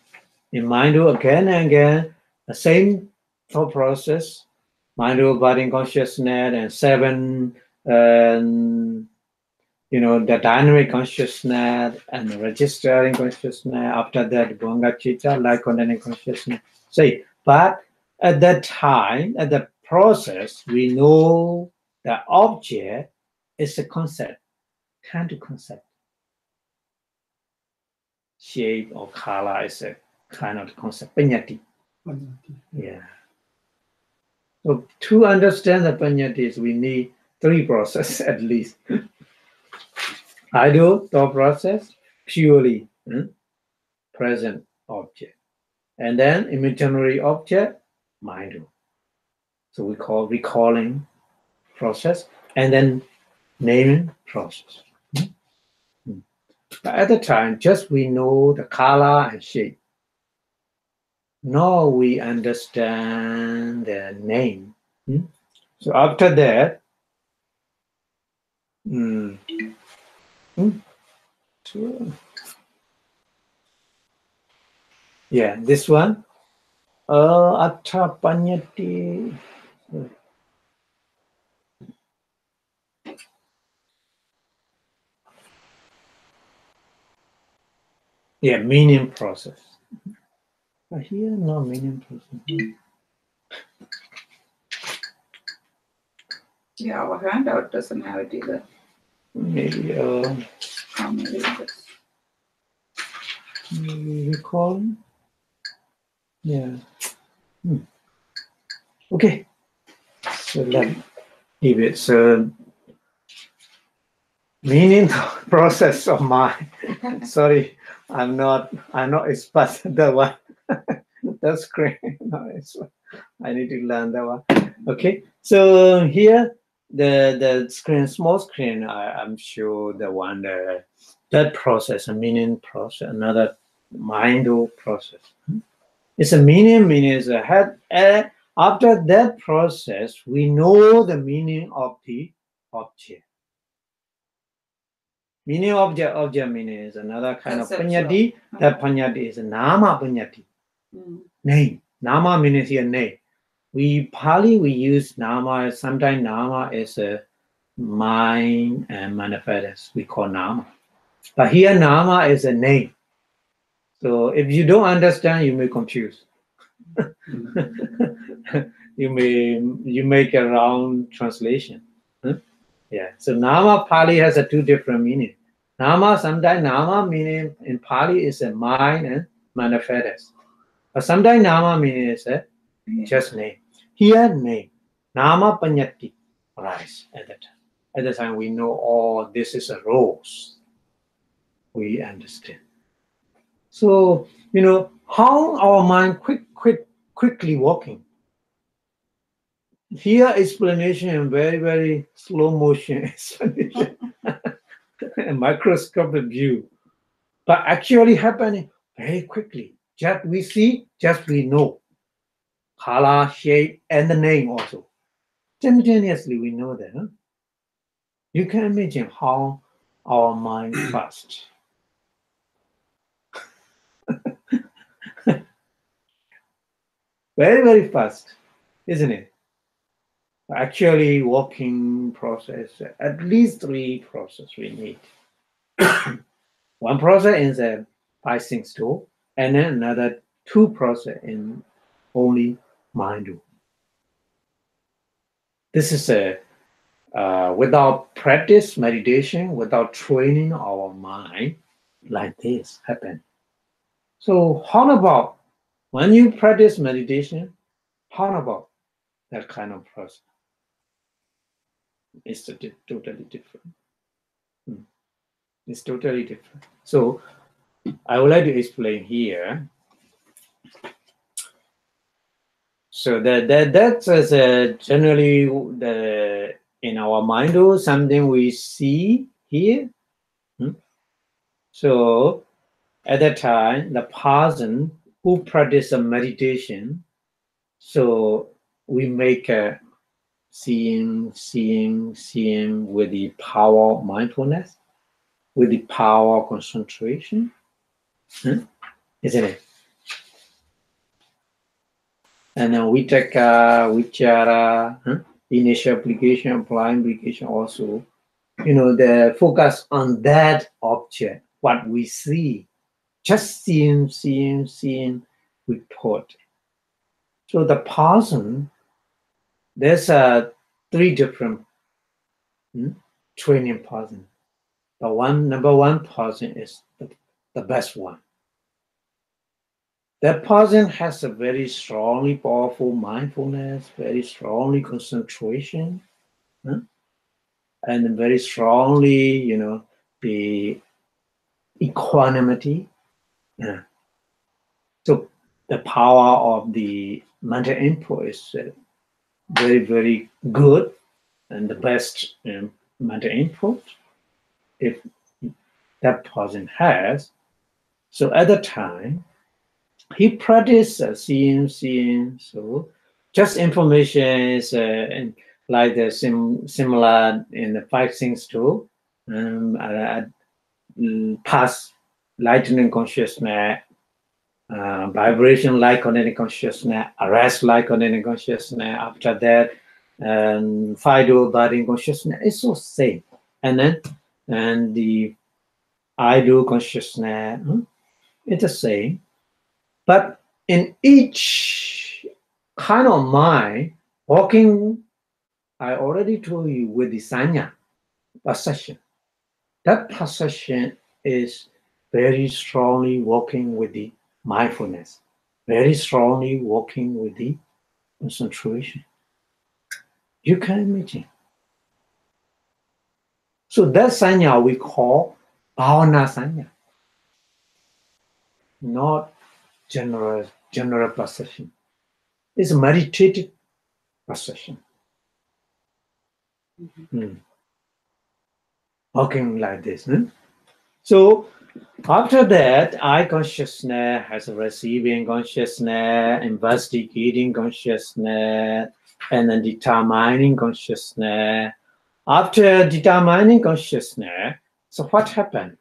in mind again and again, the same thought process, mind body consciousness and seven the dynamic consciousness and the registering consciousness. After that, Bhanga Chitta, light containing consciousness. See, but at that time, at the process, we know the object is a concept, kind of concept. Shape or color is a kind of concept, Panyati. Yeah. So to understand the Panyatis, we need three processes at least. Idle thought process, purely present object. And then imaginary object, mind. So we call recalling process and then naming process. But at the time, just we know the color and shape. Now we understand the name. So after that, yeah, this one, Atta Panyati. Yeah, meaning process. But here, no meaning process. Yeah, our handout doesn't have it either. Maybe recall. Yeah. Okay. So let's leave it. So meaning process of mind. Sorry, I'm not expert that one. That's great. No, I need to learn that one. Okay. So here the screen, small screen, I'm sure the one that process, a meaning process, another mind process. It's a meaning is a head. After that process, we know the meaning of the object. Meaning object meaning is another kind of panyati. That panyati is nama panyati. Name. Nama means here name. Pali we use nama. Sometimes nama is a mind and manifest. We call nama. But here nama is a name. So if you don't understand, you may confuse. you make a wrong translation. Yeah. So nama Pali has a two different meaning. Nama, sometimes nama meaning in Pali is a mind and manifest. But sometimes nama meaning is a just name. Here name. Nama Panyati arise at that time. At the time we know, this is a rose. We understand. So, how our mind quickly walking. Here explanation in very, very slow motion explanation. A microscopic view. But actually happening very quickly. Just we see, just we know. Color, shape, and the name also. Simultaneously we know that. Huh? You can imagine how our mind fast. Very, very fast, isn't it? Actually, walking process, at least 3 process we need. One process in the pricing store, and then another 2 process in only mind. This is a without practice meditation, without training our mind, like this happen. So how about when you practice meditation? How about that kind of process? It's totally different. It's totally different. So I would like to explain here. So that's generally the in our mind or something we see here. So at that time, the person who practice a meditation, so we make a seeing with the power of mindfulness, with the power of concentration, isn't it? And then Vitaka, Vichara, initial application, applying application also, the focus on that object, what we see, just seeing with thought. So the person, there's 3 different training person. The number one person is the best one. That person has a very strongly powerful mindfulness, very strongly concentration, and very strongly, the equanimity. So the power of the mental input is very, very good and the best mental input if that person has. So at the time, he practiced seeing. So just information is like the similar in the 5 things too. Past lightning consciousness, vibration like connected consciousness, arrest like connected consciousness. After that, Fido body consciousness is so same. And the I do consciousness, it's the same. But in each kind of mind, walking, I already told you with the sanya, perception. That perception is very strongly working with the mindfulness, very strongly working with the concentration. You can imagine. So that sanya we call bhavana sanya, not general perception. It's a meditated perception. Walking like this. So after that, I consciousness has a receiving consciousness, investigating consciousness, and then determining consciousness. After determining consciousness, so what happened?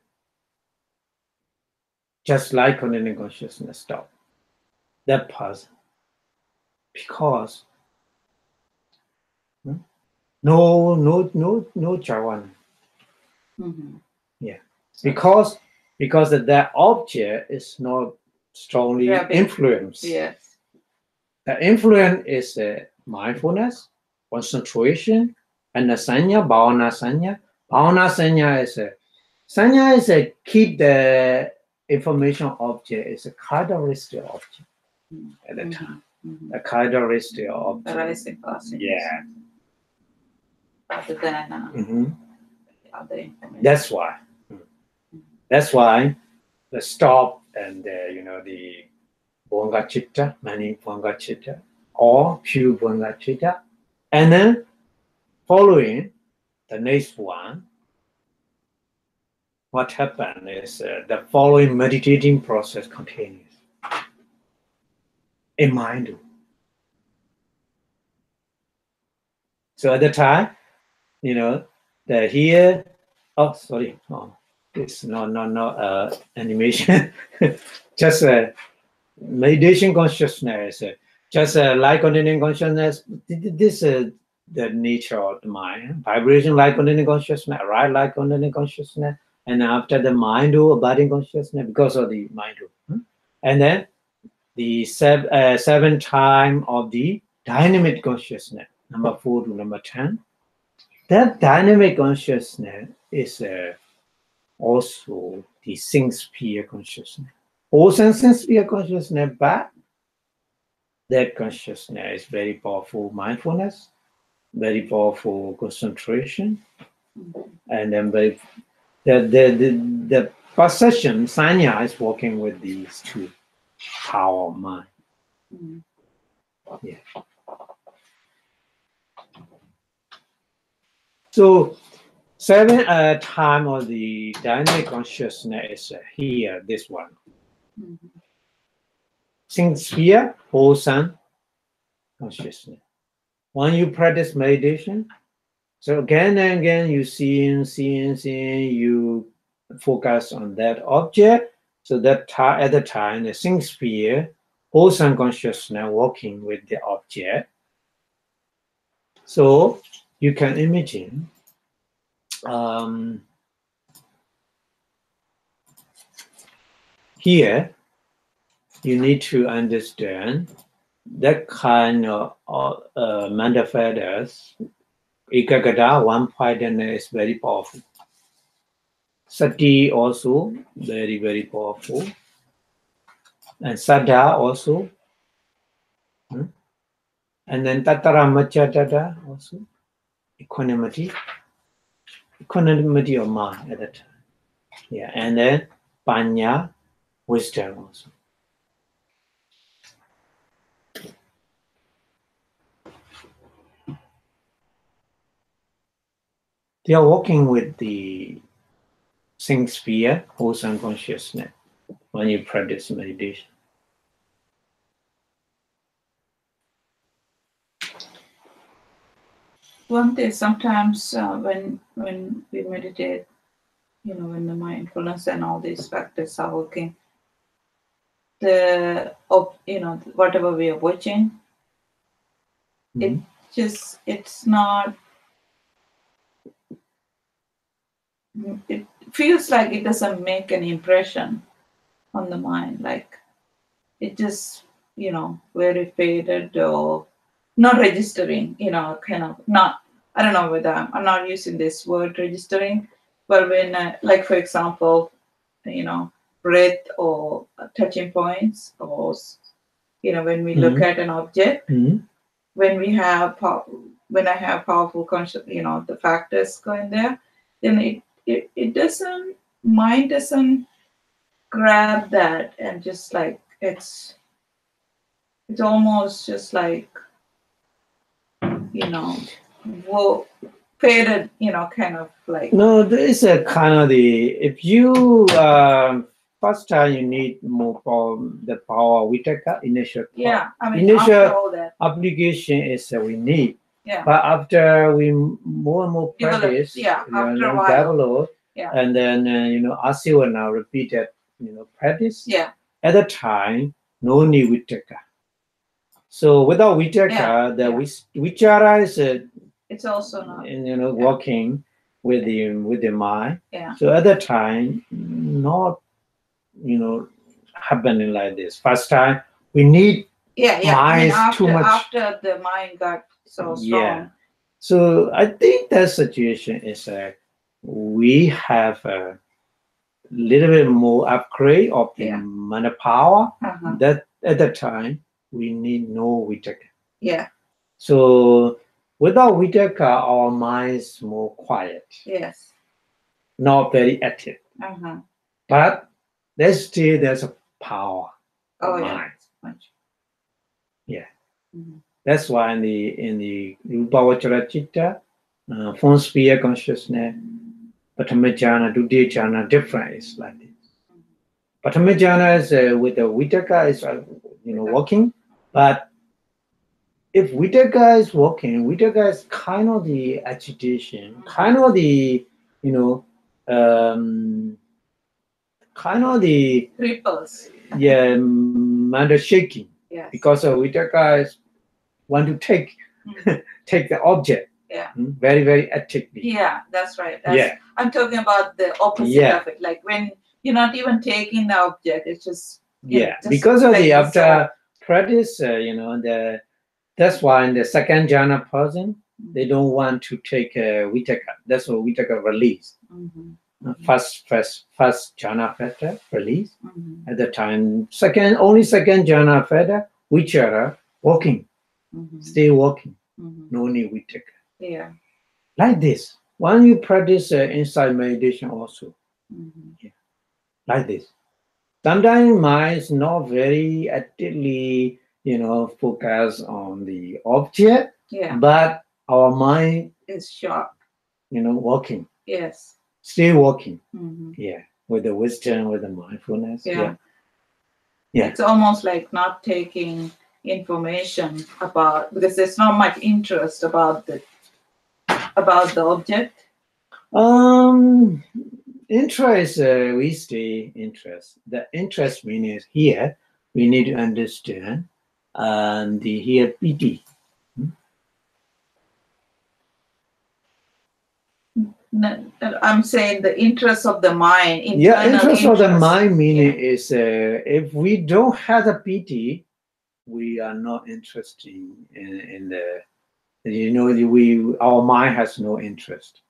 Just like connecting consciousness stop. That person. Because no Chawan. Yeah. Because that object is not strongly influenced. Yes. The influence is mindfulness, concentration, and the sanya, bhavana sanya. Bhavana sanya is a keep the information object is a characteristic object at the time. A characteristic object. Arising passing. Yeah. Rather than other information. That's why the stop and the Bhanga Chitta, many Bhanga Chitta, or pure Bhanga Chitta, and then following the next one, what happened is the following meditating process continues in mind. So at the time, the here, it's no animation, just meditation consciousness, just like continuing consciousness. This the nature of the mind. Vibration like continuous consciousness, right like continuous consciousness, and after the mind do abiding consciousness because of the mind do. And then the seven time of the dynamic consciousness, number 4 to number 10. That dynamic consciousness is also the six sphere consciousness. Also six sphere consciousness, but that consciousness is very powerful mindfulness, very powerful concentration, and then the perception, sanya, is working with these two power of mind. Yeah. So 7 time of the dynamic consciousness is here, this one. Six sphere, whole sun consciousness. When you practice meditation, so again and again you seeing, you focus on that object. So that at the time, the six sphere, whole sun consciousness working with the object. So you can imagine here you need to understand that kind of manifestors. Ekagata, one pointedness is very powerful. Sati also very, very powerful. And Saddha also. And then Tatara Machatata also. Equanimity of mind at that time. Yeah, and then Panya, wisdom also. They are working with the six sphere, wholesome consciousness, when you practice meditation. One thing sometimes when we meditate, when the mindfulness and all these factors are working, whatever we are watching, it's not. It feels like it doesn't make an impression on the mind. Like it just, very faded or not registering. Kind of not. I don't know whether I'm not using this word registering, but when, like for example, breath or touching points, or when we look at an object, when I have powerful conscious, the factors going there, then it doesn't, mind doesn't grab that, and just like it's almost just like faded, kind of like. No, there is a kind of if you first time you need more power, the power we take initial power. Yeah, I mean initial after all that. application is we need. Yeah. But after we more and more practice, after a while, develop, and then asivana repeated, practice. Yeah. At the time, no need vitaka. So without vitaka, the vichara is it's also not. And working with the mind. Yeah. So at that time, not happening like this. First time we need mind too much. After the mind got so strong. Yeah. So I think that situation is we have a little bit more upgrade of the mana power. That at that time we need no vitaka. Yeah. So without vitaka, our mind is more quiet. Yes. Not very active. But there's a power of mind. Yeah. That's why in the Rupavachara Chitta, form sphere consciousness, Patamajana, Dudijana, different is like this. Patamajana is with the vitaka is working, but if vitaka is working, vitaka is kind of the agitation, kind of the kind of the ripples. Yeah, mind shaking. Yes. Because vitaka is want to take take the object. Yeah. Very, very actively. Yeah, that's right. Yeah. I'm talking about the opposite Yeah. of it. Like when you're not even taking the object, it's just you know, Yeah, just because of like the the after practice, that's why in the second jhana person, they don't want to take vitaka. That's what vitaka release. Mhm. First jhana feta release. Mhm. At the time, only second jhana feta, vichara, walking, Mhm. stay walking, Mhm. no need vitaka. Yeah. Like this. When you practice inside meditation also, Mhm. like this. Sometimes mind is not very actively, focus on the object, Yeah. but our mind, It's sharp. working, Yes. still working. Mhm. Yeah, with the wisdom, with the mindfulness. Yeah. Yeah. It's almost like not taking information about because there's not much interest about the object. Interest, we stay interest. The interest means here we need to understand, and the here piti. I'm saying the interest of the mind. Yeah, interest of the interest. mind meaning is if we don't have the piti, we are not interested in the our mind has no interest.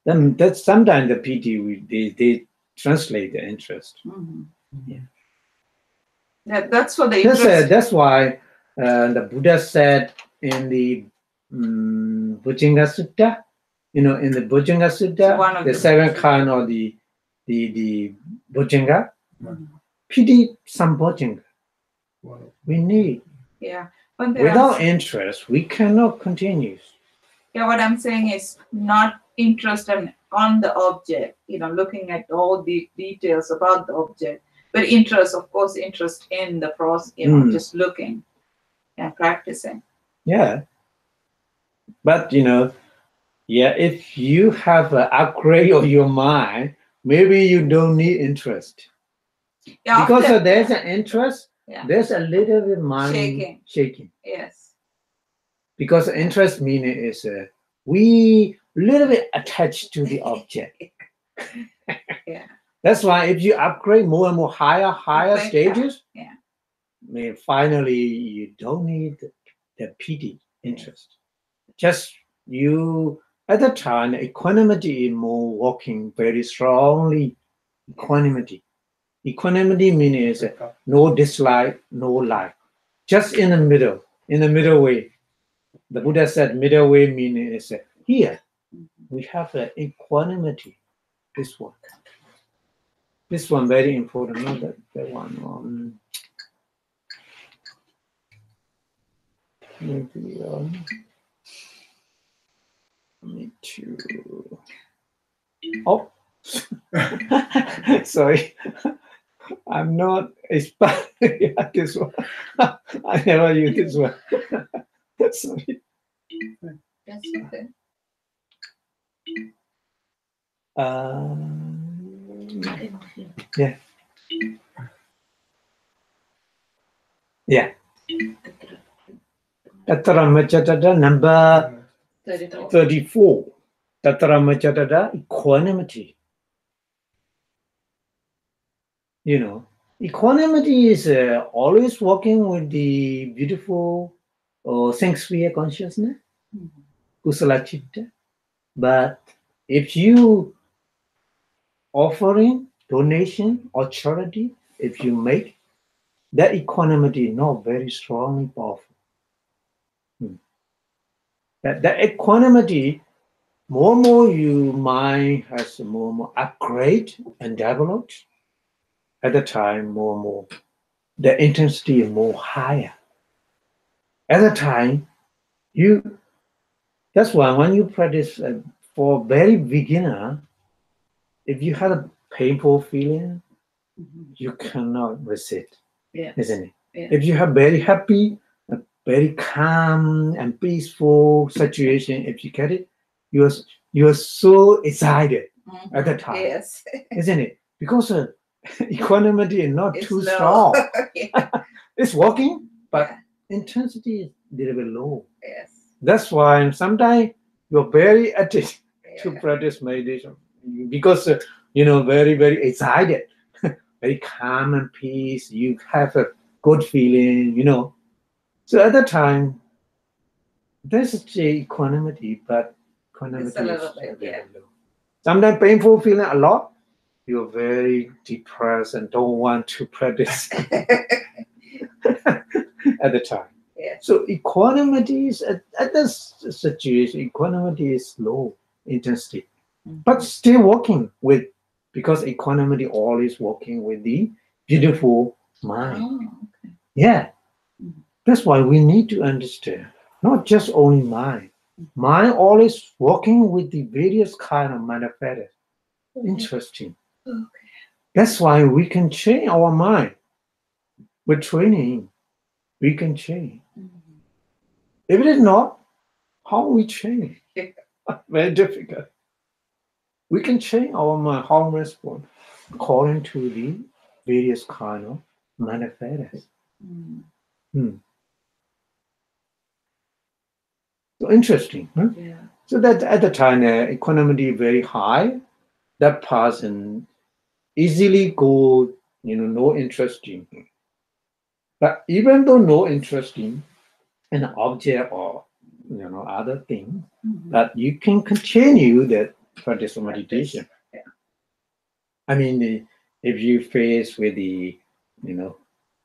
Then that's sometimes the piti they translate the interest. Mhm. Yeah. That's for the interest. That's why the Buddha said in the Bujjhanga Sutta, in the Bujjhanga Sutta, the seven kind of the Bujjhanga, piti sambojjhanga. We need. Yeah. Without interest, we cannot continue. Yeah, what I'm saying is not interested on the object, looking at all the details about the object, but interest, of course, interest in the process, just looking and practicing. Yeah. But, if you have an upgrade of your mind, maybe you don't need interest. Yeah, because there's an interest, there's a little bit mind shaking. Yes. Because interest meaning is we little bit attached to the object. Yeah. That's why if you upgrade more and more higher stages, finally you don't need the piti interest. Just you at the time equanimity is more working very strongly. Equanimity. Equanimity means no dislike, no like. Just in the middle way. The Buddha said middle way meaning is here we have an equanimity. This one very important. Not that one. Maybe me too. Oh, sorry. I'm not expert at this one. I never use this one. Sorry. That's okay. Yeah. Yeah. Tatra Machatada number 34. Tatra Machatada equanimity. Equanimity is always working with the beautiful sphere consciousness, kusala chitta. But if you offering donation or charity, if you make, that equanimity is not very strong and powerful. That equanimity, more and more your mind has more and more upgrade and developed. At the time, more and more, the intensity is more higher. At the time, that's why when you practice for very beginner, if you have a painful feeling, you cannot resist, isn't it? Yeah. If you have very happy, a very calm and peaceful situation, if you get it, you're so excited at the time, isn't it? Because equanimity is not too strong. It's working, but intensity is a little bit low. Yes. That's why sometimes you're very addicted to Yeah. practice meditation because very, very excited, very calm and peace. You have a good feeling, So at that time, there's a equanimity, but equanimity It's a little is bit, very yeah. low. Sometimes painful feeling a lot. You're very depressed and don't want to practice at the time. Yeah. So equanimity is at this situation, equanimity is low intensity, but still working with, because equanimity always working with the beautiful mind. Oh, okay. Yeah, Mhm. that's why we need to understand not just only mind. Mind always working with the various kind of manifest. Interesting. Okay. That's why we can change our mind with training. We can change. Mhm. If it is not, how we change? Yeah. Very difficult. We can change our mind, how we respond, according to the various kind of manifest. Mm. So interesting. Huh? Yeah. So that at the time, equanimity very high. That person easily go, no interesting. But even though no interesting an object or other thing, Mhm. that you can continue that practice of meditation. Yeah. I mean, if you face with the,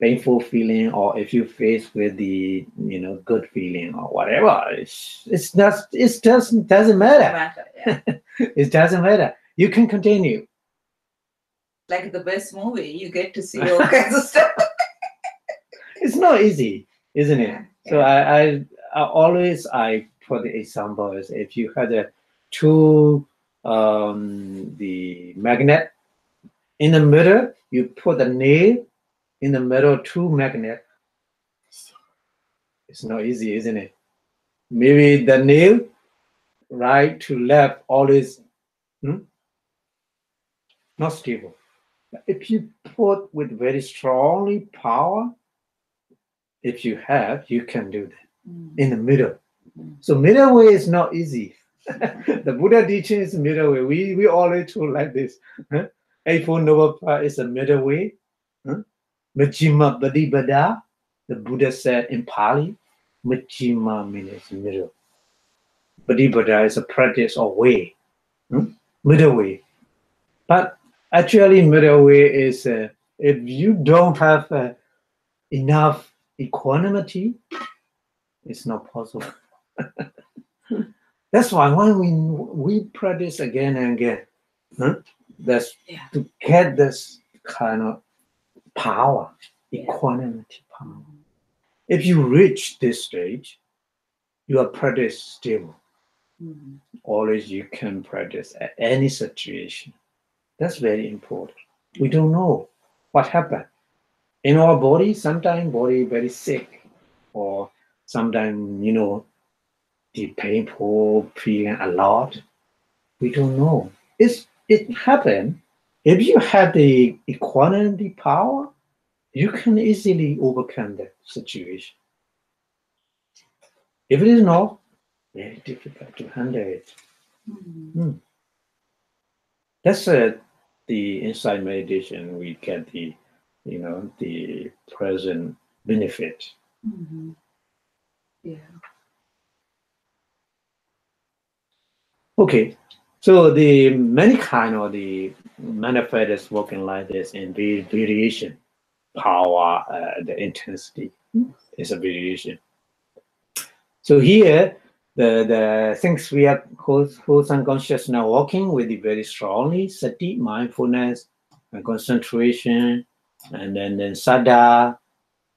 painful feeling, or if you face with the, good feeling or whatever, it doesn't matter. Yeah. It doesn't matter. You can continue. Like the best movie, you get to see all kinds of stuff. It's not easy, isn't it? Yeah, So I always put the example is if you had two the magnet in the middle, you put the nail in the middle, two magnet. It's not easy, isn't it? Maybe the nail right to left always not stable. If you put with very strongly power, if you have, you can do that in the middle. So middle way is not easy. The Buddha teaching is middle way. We always told like this. Eightfold Noble Path is a middle way. Majjhima Bodhipada, the Buddha said in Pali, Majjhima means middle. Bodhipada is a practice or way, middle way. But actually, middle way is if you don't have enough equanimity, it's not possible. That's why when we practice again and again, that's to get this kind of power, equanimity power. If you reach this stage, you are practice stable. Always you can practice at any situation. That's very important. We don't know what happened in our body. Sometimes body very sick, or sometimes the painful feeling a lot. We don't know. It happened. If you have the equanimity power, you can easily overcome that situation. If it is not, very difficult to handle it. That's the inside meditation. We get the the present benefit. Yeah. Okay, so the many kind of the manifest is working like this in variation. Power, the intensity is a variation. So here, the things we are whole unconscious now working with it very strongly, sati, mindfulness, and concentration, and then sada.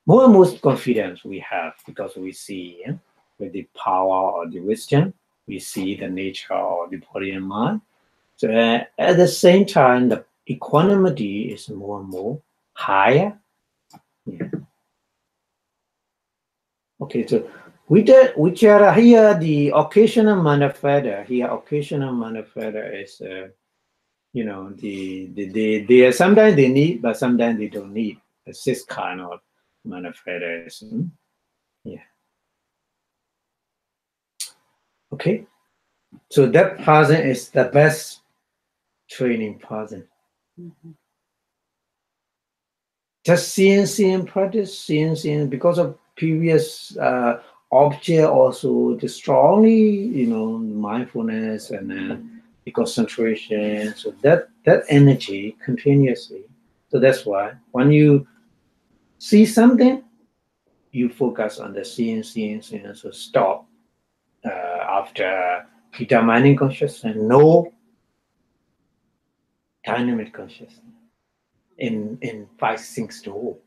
More and more confidence we have because we see with the power or the wisdom, we see the nature of the body and mind. So at the same time, the equanimity is more and more higher. Yeah. Okay, so which are here the occasional manifesta. Here, occasional manifesta is they are sometimes they need, but sometimes they don't need. It's this kind of manifesta is. Yeah. Okay. So that person is the best training person. Just seeing practice, seeing because of previous object also the strongly, mindfulness and then the concentration. So that energy continuously. So that's why when you see something, you focus on the seeing. So stop after determining consciousness, no dynamic consciousness in 5-6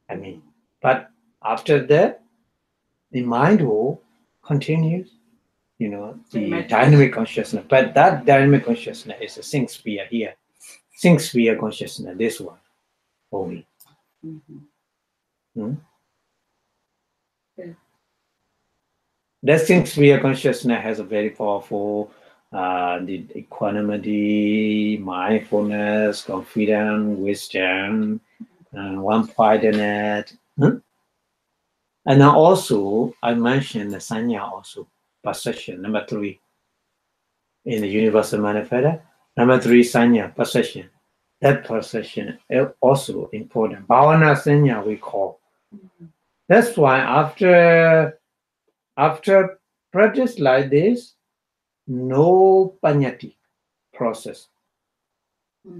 I mean, but after that, the mind will continues, the dynamic consciousness. But that dynamic consciousness is a think sphere here. Think sphere consciousness, this one only. Yeah. That think sphere consciousness has a very powerful the equanimity, mindfulness, confidence, wisdom, one-pointedness. And now also, I mentioned the sanya also, perception, number 3 in the Universal Manifesto. Number 3, sanya, perception. That perception is also important. Bhavana sanya we call. That's why after practice like this, no panyati process.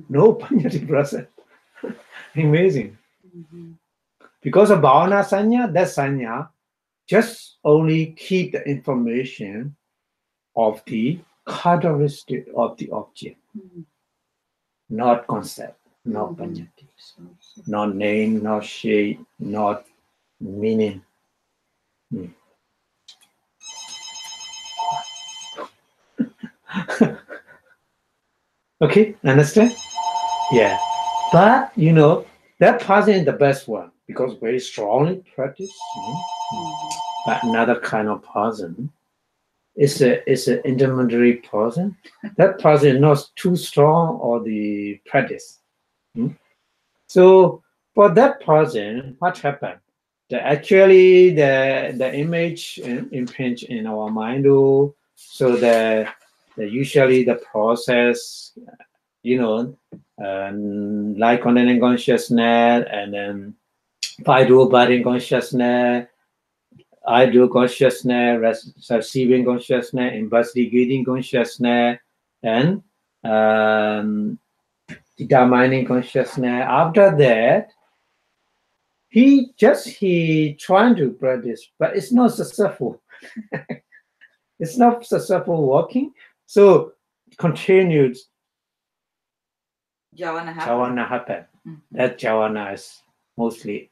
No panyati process. Amazing. Because of bhavana sanya, that sanya just only keep the information of the characteristic of the object, not concept, not panyati, not name, not shape, not meaning. Okay, understand? Yeah. But that person is the best one because very strongly practice. But another kind of person is an intermediary person. That person is not too strong or the practice. So for that person, what happened? Actually the image imprints in our mind. So the usually the process, like content consciousness and then I do body consciousness, I do consciousness, receiving consciousness, investigating consciousness, and determining consciousness. After that, he trying to practice, but it's not successful. It's not successful working. So continued Javana happen. That Javana is mostly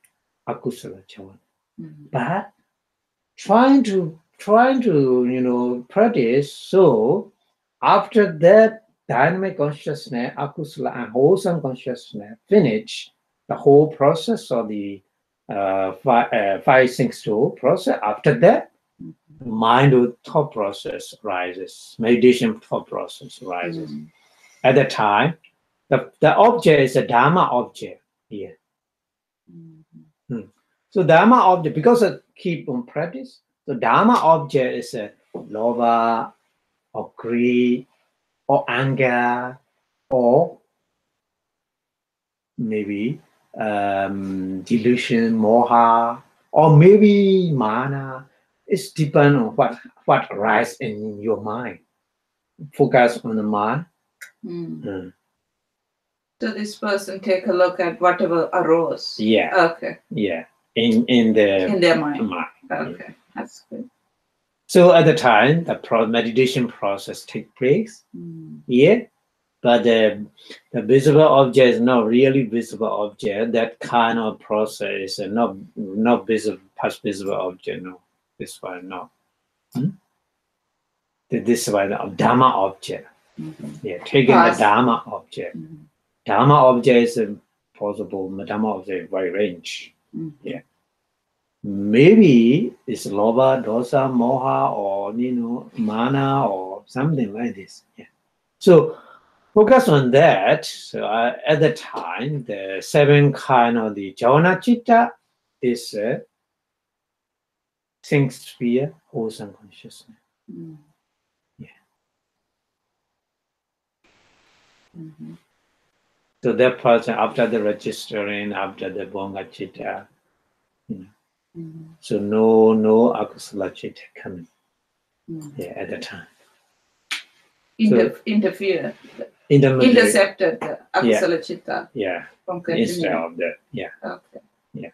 akusala Javana. But trying to practice. So after that dynamic consciousness, akusala and wholesome consciousness finish the whole process of the 5-6 process. After that, mind thought process rises, meditation thought process rises. At the time, the object is a Dharma object here. So Dharma object, because I keep on practice, the Dharma object is a lova or greed or anger or maybe delusion, moha, or maybe mana. It's depend on what arises in your mind. Focus on the mind. So this person take a look at whatever arose. Yeah. Okay. Yeah. In their mind. Okay. Yeah. That's good. So at the time, the meditation process take place. Yeah. But the visible object is not really visible object. That kind of process is not visible, past visible object. No, this one no. This one the Dharma object. Yeah, taking the Dharma object. Dharma object is possible. Dharma object is very range. Yeah. Maybe it's lova, dosa, moha, or mana, or something like this. Yeah. So focus on that. So at the time, the 7 kind of the Javana Chitta is think sphere, wholesome consciousness. Yeah. So that person, after the registering, after the Bonga Chitta, so no Akusala Chitta coming at the time. Interfere. Intermediate. Intercepted the Akusala Chitta from continuing. Instead of that, Okay.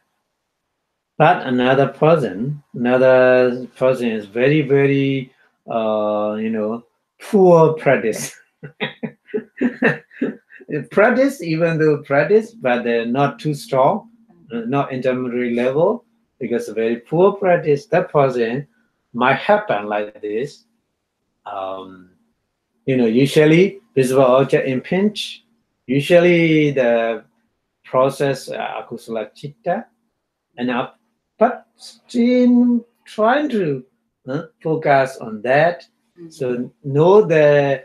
But another person is very, very, poor practice. Practice, even though practice, but they're not too strong, not intermediate level, because very poor practice. That person might happen like this. Usually visible object impinge. Usually the process akusala chitta, and but still trying to focus on that. So the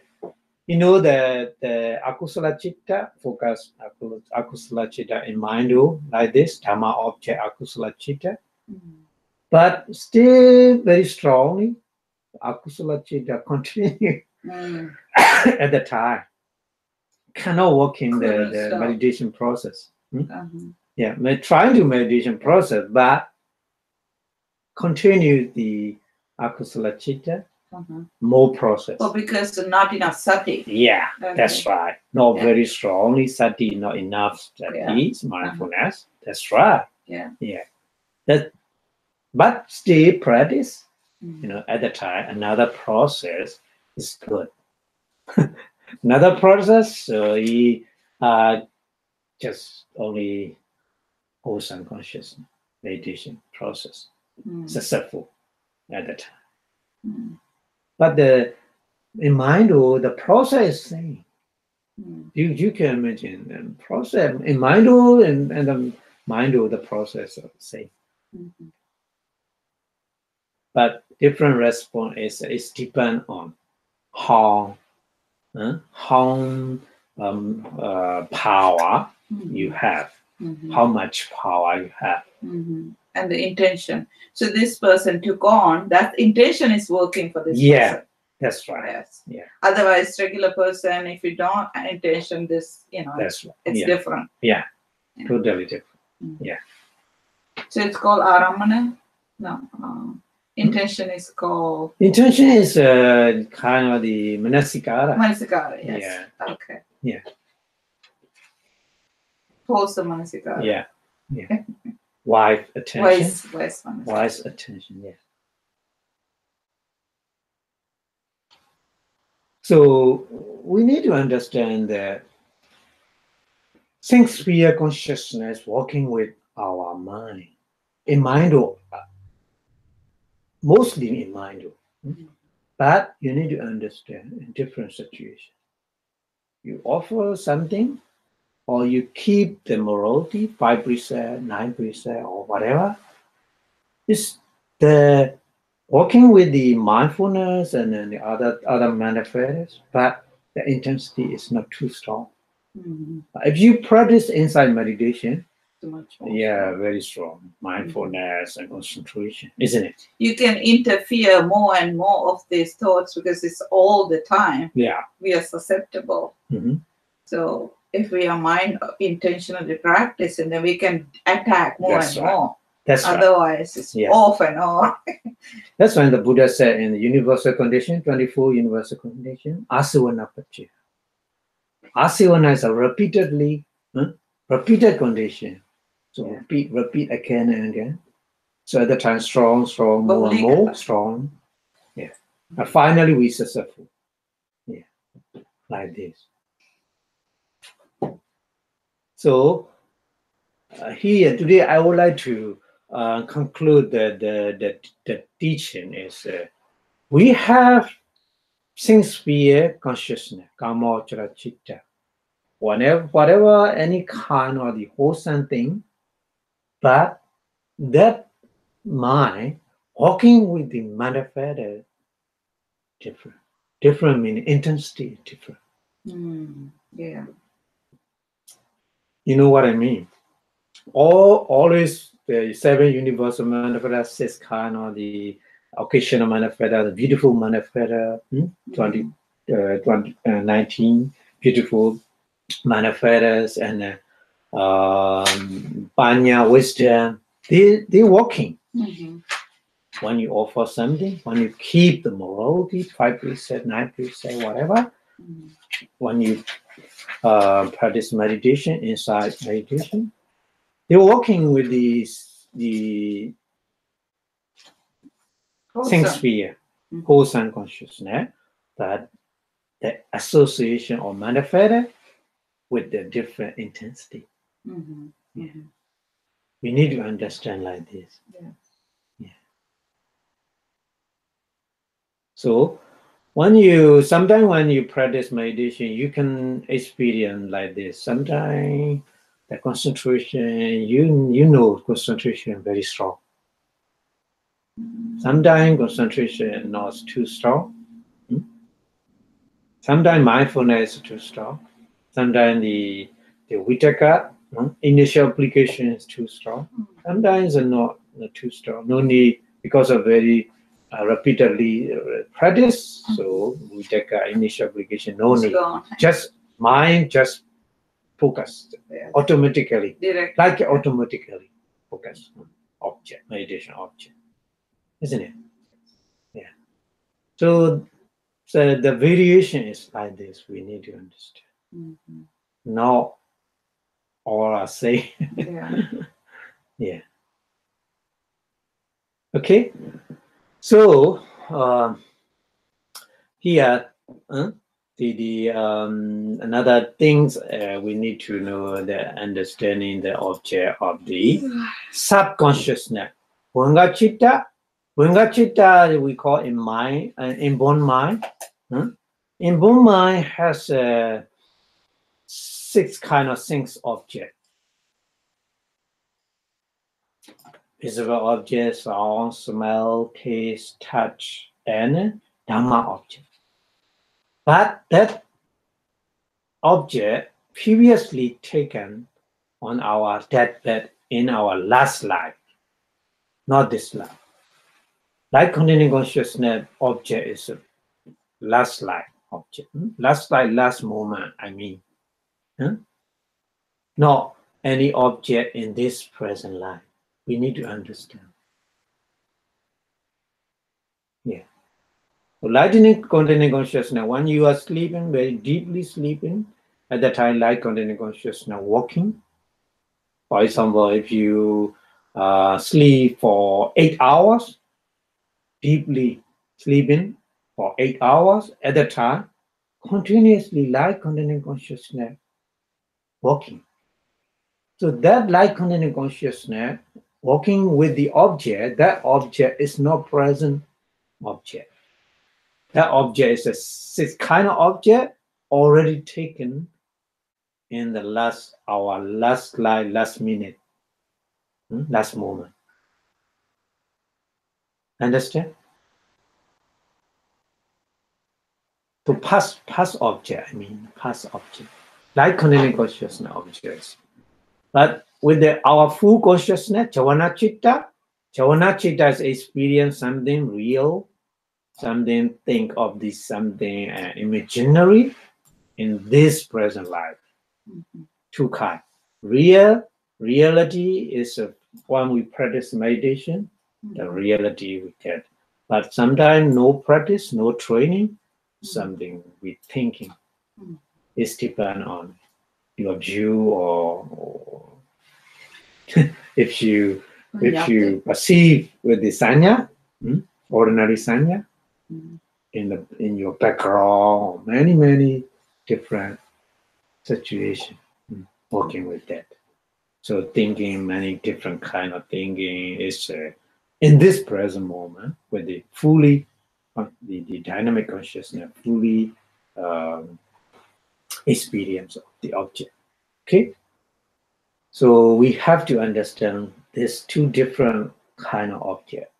akusala chitta, focus akusala chitta in mind like this, dhamma object akusala chitta, but still very strongly akusala chitta continue at the time. Cannot work in the meditation process. Trying to meditation process, but continue the akusala chitta, more process. Oh, because not enough sati. That's right. Not very strongly sati, not enough sati, mindfulness. That's right. But still practice. At the time, another process is good. Another process, he just only wholesome consciousness meditation process successful at the time. But in mind, the process is same. You can imagine the process in mind and the mind, the process are the same. But different response is depend on how power you have, how much power you have, and the intention. So this person took on that intention is working for this person. That's right. Otherwise, regular person, if you don't intention this, that's right. It's different. Totally different. So it's called aramana. No. Intention is called. Intention is kind of the manasikara. Manasikara, yes. Okay. Wholesome manasikara. Wise attention. Wise attention. So we need to understand that since we are consciousness working with our mind, in mind, mostly in mind, but you need to understand in different situations. You offer something, or you keep the morality 5%, 9%, or whatever. It's the working with the mindfulness and then the other manifestors, but the intensity is not too strong. If you practice inside meditation, very strong mindfulness and concentration, isn't it? You can interfere more and more of these thoughts because it's all the time. We are susceptible. So if we are mind intentionally practicing, then we can attack more and more. Otherwise, it's off and on. That's when the Buddha said in the universal condition, 24 universal condition, asivana paccaya. Asivana is a repeated condition. So repeat again and again. So at the time, strong, more and more, strong. And finally, we successful. Like this. So here today, I would like to conclude that the teaching is we have since we are consciousness, karma, chitta, whatever any kind of the wholesome thing, but that mind walking with the manifest different meaning, intensity different. You know what I mean? Always the 7 universal manifest, 6 kind of the occasional manifest, the beautiful manifest, 19, beautiful manifestors and Panya wisdom. They're working. When you offer something, when you keep the morality, 5%, 9%, whatever, when you practice meditation, inside meditation, they're working with the think sphere, wholesome consciousness, that the association or manifest with the different intensity. Yeah. We need to understand like this. Yeah. So sometimes when you practice meditation, you can experience like this. Sometimes the concentration, you know concentration very strong. Sometimes concentration not too strong. Sometimes mindfulness is too strong. Sometimes the vitaka, initial application is too strong. Sometimes it's not too strong. No need, because of very repeatedly practice. So vitaka, initial application, no need. Just mind, just focus automatically, like automatically focus on object, meditation object, isn't it? Yeah. So the variation is like this. We need to understand. Not all are same. Yeah. Okay. So here, another things we need to know, the understanding the object of the subconsciousness. Chitta we call in mind, inborn mind. Inborn mind has 6 kind of things object. Visible objects, sound, smell, taste, touch, and Dhamma object. But that object previously taken on our deathbed in our last life, not this life. Life containing consciousness object is a last life object. Last life, last moment, I mean. Not any object in this present life. We need to understand. Yeah. So light containing consciousness, when you are sleeping, very deeply sleeping, at that time light containing consciousness walking. For example, if you sleep for 8 hours, deeply sleeping for 8 hours at that time, continuously light containing consciousness walking. So that light containing consciousness working with the object, that object is not present object. That object is a kind of object already taken in the last hour, last life, last minute, last moment. Understand? So past object, I mean past object. Light containing consciousness objects. But with our full consciousness, Chavana Chitta is experience something real, something think of this something imaginary in this present life. 2 kinds. Reality is when we practice meditation, the reality we get. But sometimes no practice, no training, something we thinking. It's depend on your view or if you perceive with the sanya, ordinary sanya, in your background, many different situations, working with that. So thinking many different kind of thinking is in this present moment with the fully the dynamic consciousness fully experience of the object. Okay. So we have to understand these 2 different kind of objects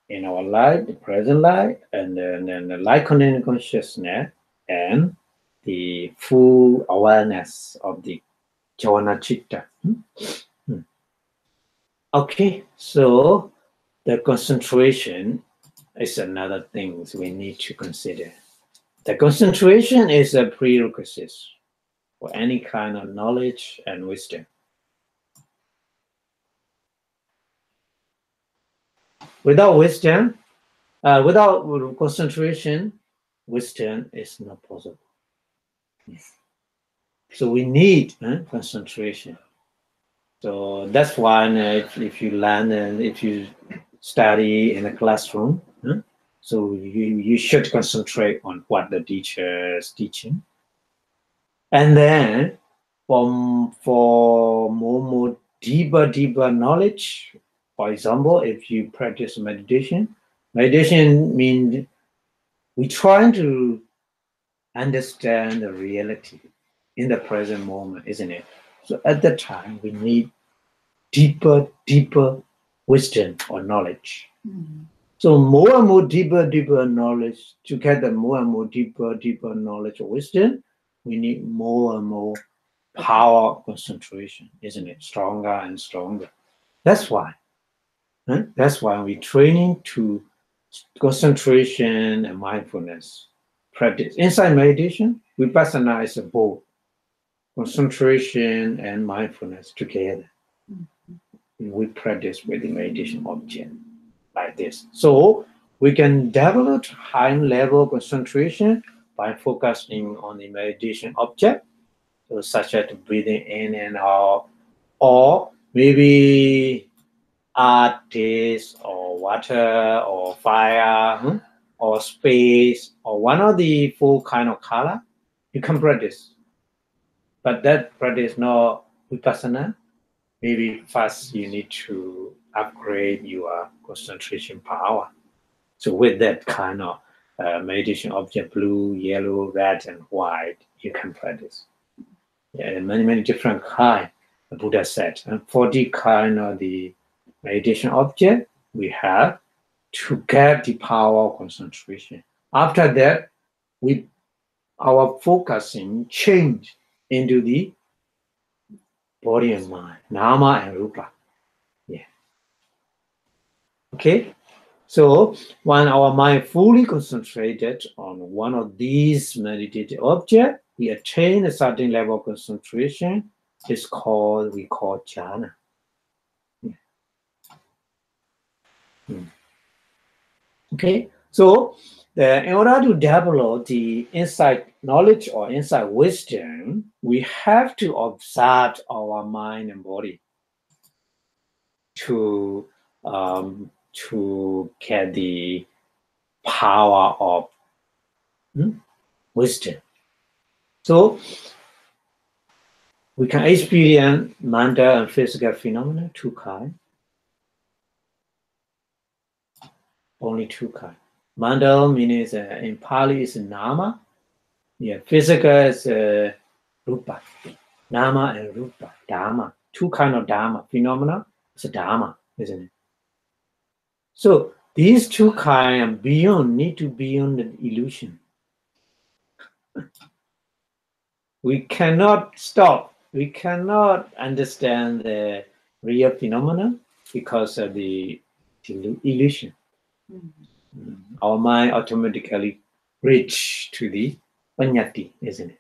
in our life, the present life, and then the light containing consciousness and the full awareness of the Jhana Chitta. Okay, so the concentration is another thing we need to consider. The concentration is a prerequisite for any kind of knowledge and wisdom. Without wisdom, without concentration, wisdom is not possible. So we need concentration. So that's why if you learn and if you study in a classroom, so you should concentrate on what the teacher is teaching. And then for more deeper knowledge, for example, if you practice meditation means we try to understand the reality in the present moment, isn't it? So at that time, we need deeper wisdom or knowledge. So more and more deeper knowledge, to get the more and more deeper knowledge or wisdom, we need more and more power concentration, isn't it? Stronger and stronger. That's why. That's why we're training to concentration and mindfulness practice. Inside meditation, Vipassana is both concentration and mindfulness together. We practice with the meditation object like this. So we can develop high level concentration by focusing on the meditation object, so such as breathing in and out, or maybe artist or water or fire or space or one of the four kind of color. You can practice, but that practice not vipassana. Maybe first you need to upgrade your concentration power. So with that kind of meditation object, blue, yellow, red, and white, you can practice. Yeah, many different kind. The Buddha said, and for the kind of the meditation object, we have to get the power of concentration. After that, our focusing change into the body and mind, nama and rupa. Yeah. Okay. So when our mind fully concentrated on one of these meditative objects, we attain a certain level of concentration. We call jhana. Okay, so in order to develop the insight knowledge or insight wisdom, we have to observe our mind and body to get the power of wisdom. So we can experience mental and physical phenomena, two kinds. Only two kinds. Mental means in Pali is nama. Yeah, physical is rupa. Nama and rupa, dharma. Two kind of dharma. Phenomena is a dharma, isn't it? So these two kinds need to be beyond the illusion. We cannot stop. We cannot understand the real phenomena because of the illusion. Our mind automatically reach to the panyati, isn't it?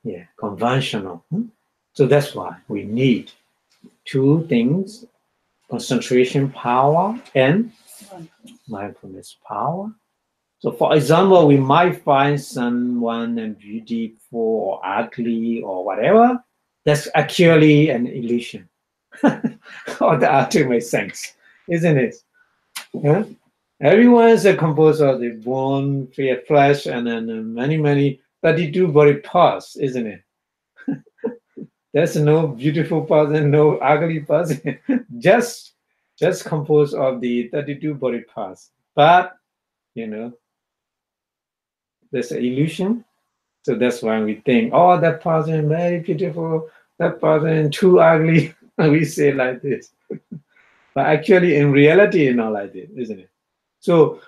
Yeah, conventional. So that's why we need two things: concentration power and mindfulness power. So for example, we might find someone beautiful or ugly or whatever. That's actually an illusion or the ultimate sense, isn't it? Yeah? Everyone is composed of the bone, flesh, and then many 32 body parts, isn't it? There's no beautiful person, no ugly person, just composed of the 32 body parts. But there's an illusion. So that's why we think, oh, that person very beautiful, that person too ugly. We say like this. But actually, in reality, it's not like this, isn't it? So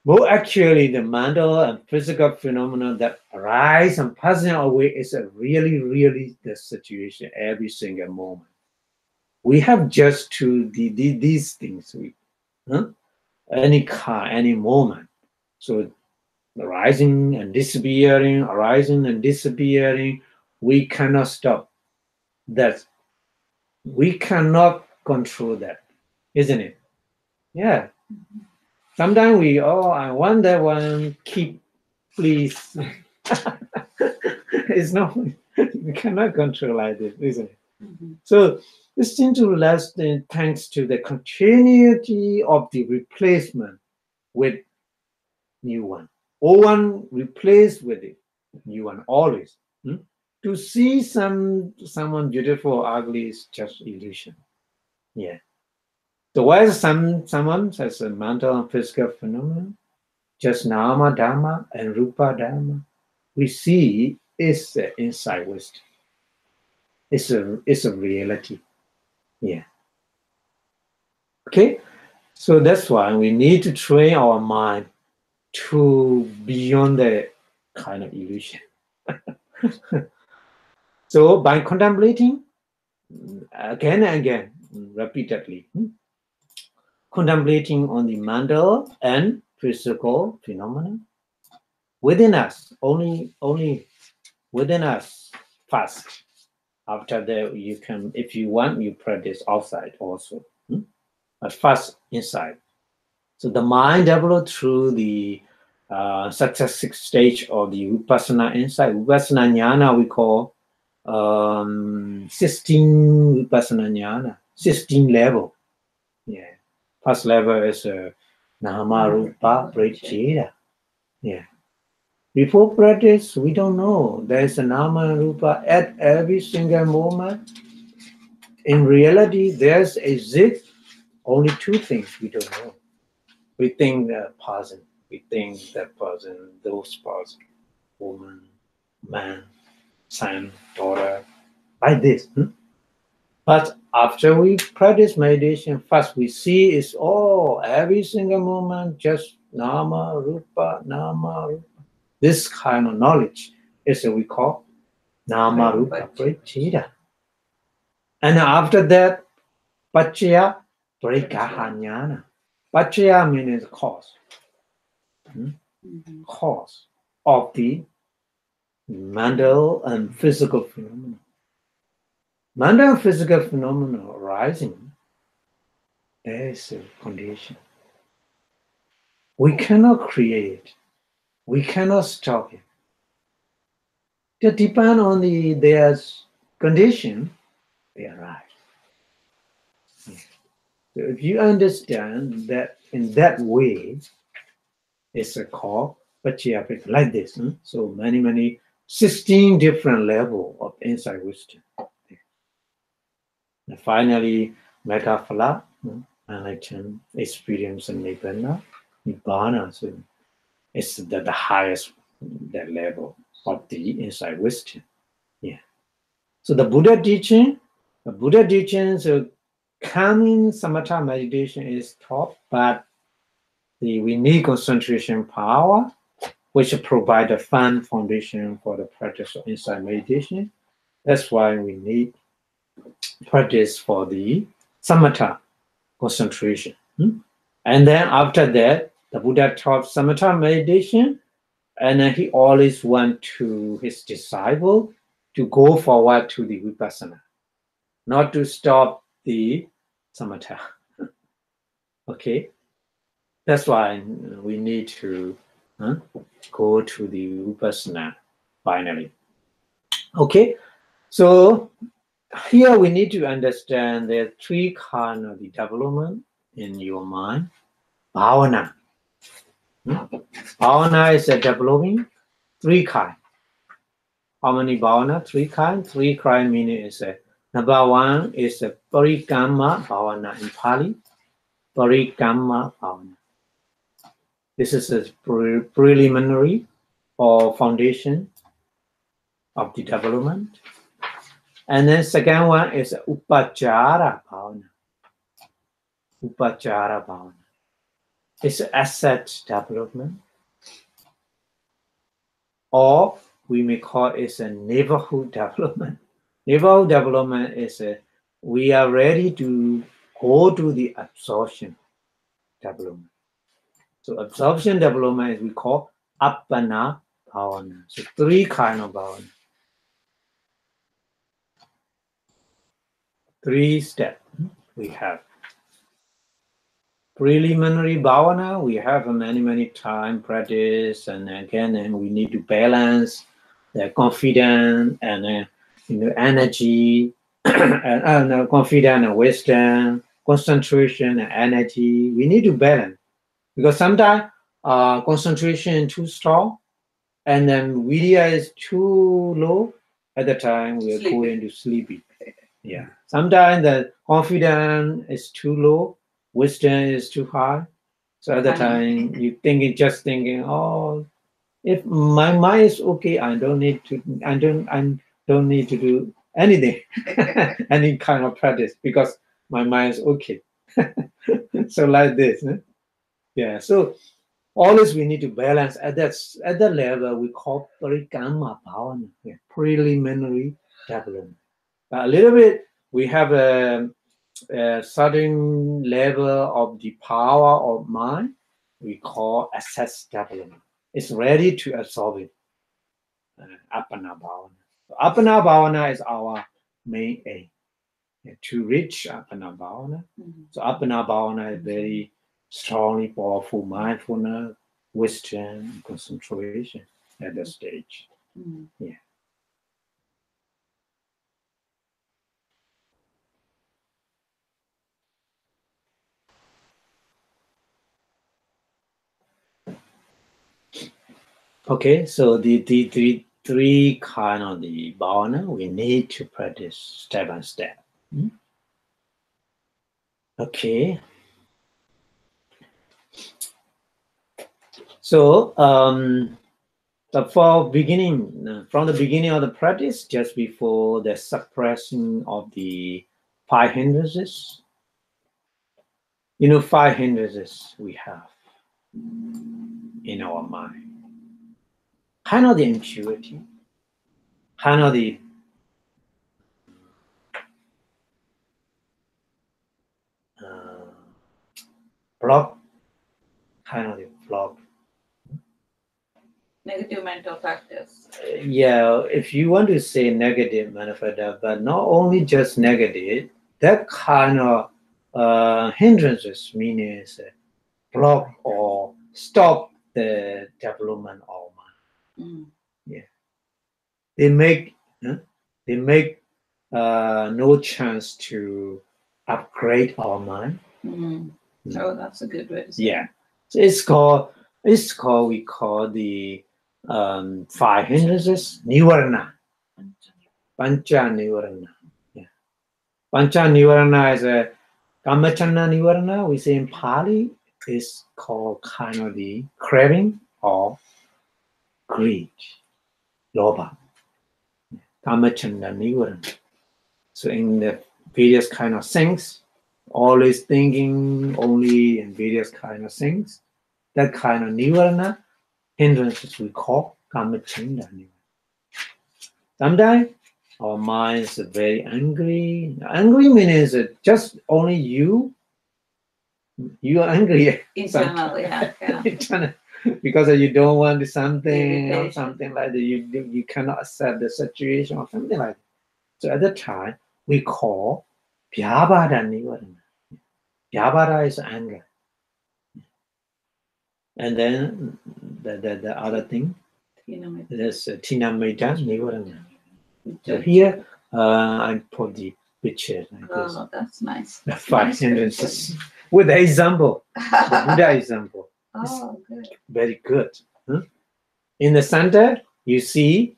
more actually, the mental and physical phenomena that arise and passing away is a really the situation every single moment. We have just to these things, any car, any moment. So Arising and disappearing, arising and disappearing. We cannot stop that. We cannot control that, isn't it? Yeah. Sometimes we, oh, I want that one, keep, please. It's not, we cannot control like this, isn't it? So this seems to last thanks to the continuity of the replacement with new one. Old one replaced with it, new one always. To see someone beautiful or ugly is just illusion. Yeah. So why is someone as a mental and physical phenomenon? Just nama dharma and rupa dharma. We see is inside wisdom. It's a reality. Yeah. Okay. So that's why we need to train our mind to beyond the kind of illusion. So by contemplating again and again, repeatedly, contemplating on the mental and physical phenomena within us, only within us first. After that, you can, if you want, you practice outside also, but first inside. So the mind developed through the successive stage of the vipassana insight. Vipassana jnana we call 16 vipassana jnana, 16 level. Yeah. First level is nama rupa preceda. Yeah. Before practice, we don't know. There's a nama and rupa at every single moment. In reality, there's exist only two things we don't know. We think that person, we think that person, those person, woman, man, son, daughter, like this. But after we practice meditation, first we see is every single moment, just nama, rupa, nama, rupa. This kind of knowledge is what we call nama, rupa, preceda. And after that, Pachaya Parikahanyana. Pachaya means cause. Cause of the mental and physical phenomena. Mental and physical phenomena arising, there is a condition. We cannot create, we cannot stop it. They depend on their condition, they arise. So if you understand that in that way, it's a call, Pachaya like this. So many 16 different levels of insight wisdom. And finally, Metaphala, enlightenment, experience, and Nibbana. So it's the highest that level of the insight wisdom. Yeah. So the Buddha teaching, so calming samatha meditation is taught, but we need concentration power, which provide a firm foundation for the practice of insight meditation. That's why we need practice for the samatha concentration. And then after that, the Buddha taught samatha meditation, and then he always went to his disciple to go forward to the vipassana, not to stop the samatha. Okay, that's why we need to go to the vipassana finally. Okay, so here we need to understand there are three kinds of the development in your mind. Bhavana. Bhavana is a developing three kinds. How many bhavana? Three kinds. Three kinds meaning is number one is a parikamma bhavana in Pali. Parikamma bhavana. This is a preliminary or foundation of the development. And then second one is upachara bhavana. Upachara bhavana. It's asset development. Or we may call it a neighborhood development. Neighborhood development is we are ready to go to the absorption development. So absorption development is we call Appana bhavana. So 3 kind of bhavana. 3 steps we have. Preliminary bhavana, we have many time practice, and again, and we need to balance the confidence and energy, and confidence and wisdom, concentration and energy. We need to balance because sometimes concentration is too strong, and then vidya is too low. At the time, we are going to sleepy. Yeah. Sometimes the confidence is too low, wisdom is too high. So at the time you just thinking, oh, if my mind is okay, I don't need to do anything, any kind of practice because my mind is okay. So like this. Yeah. So always we need to balance at that level we call parikama bhavana, preliminary development. A little bit we have a certain level of the power of mind we call access development. It's ready to absorb it. Appana bhavana. Appana bhavana is our main aim to reach appana bhavana. So appana bhavana is very strongly powerful mindfulness, wisdom, concentration at that stage. Yeah. Okay, so the three kind of the bhavana we need to practice step by step. Okay. So for beginning from the beginning of the practice, just before the suppression of the 5 hindrances, 5 hindrances we have in our mind. Kind of the impurity, kind of the block, kind of the block. Negative mental factors. Yeah, if you want to say negative mental factor, but not only just negative, that kind of hindrances means block or stop the development of mind. Yeah, they make no chance to upgrade our mind. Oh, that's a good way to say. Yeah, so we call the 5 hindrances nivarana. Pancha nivarana. Yeah, pancha nivarana is a kamachana nivarana. We say in Pali is called kind of the craving or greed, lobha. Kamachana nivarana. So in the various kind of things, always thinking only in various kind of things, that kind of nivarana hindrances we call kamachanda nivarana. Sometimes our mind is very angry. Angry means just only you are angry Internally, yeah. because you don't want something or something like that. You cannot accept the situation or something like that. So at that time we call vyabhada nivarana. Vyabhada is anger. And then the other thing is tinamita nivarana. So here I put the picture like this. Oh, that's nice. The 5 hindrances with the example, the Buddha example. Oh, good. Very good. In the center, you see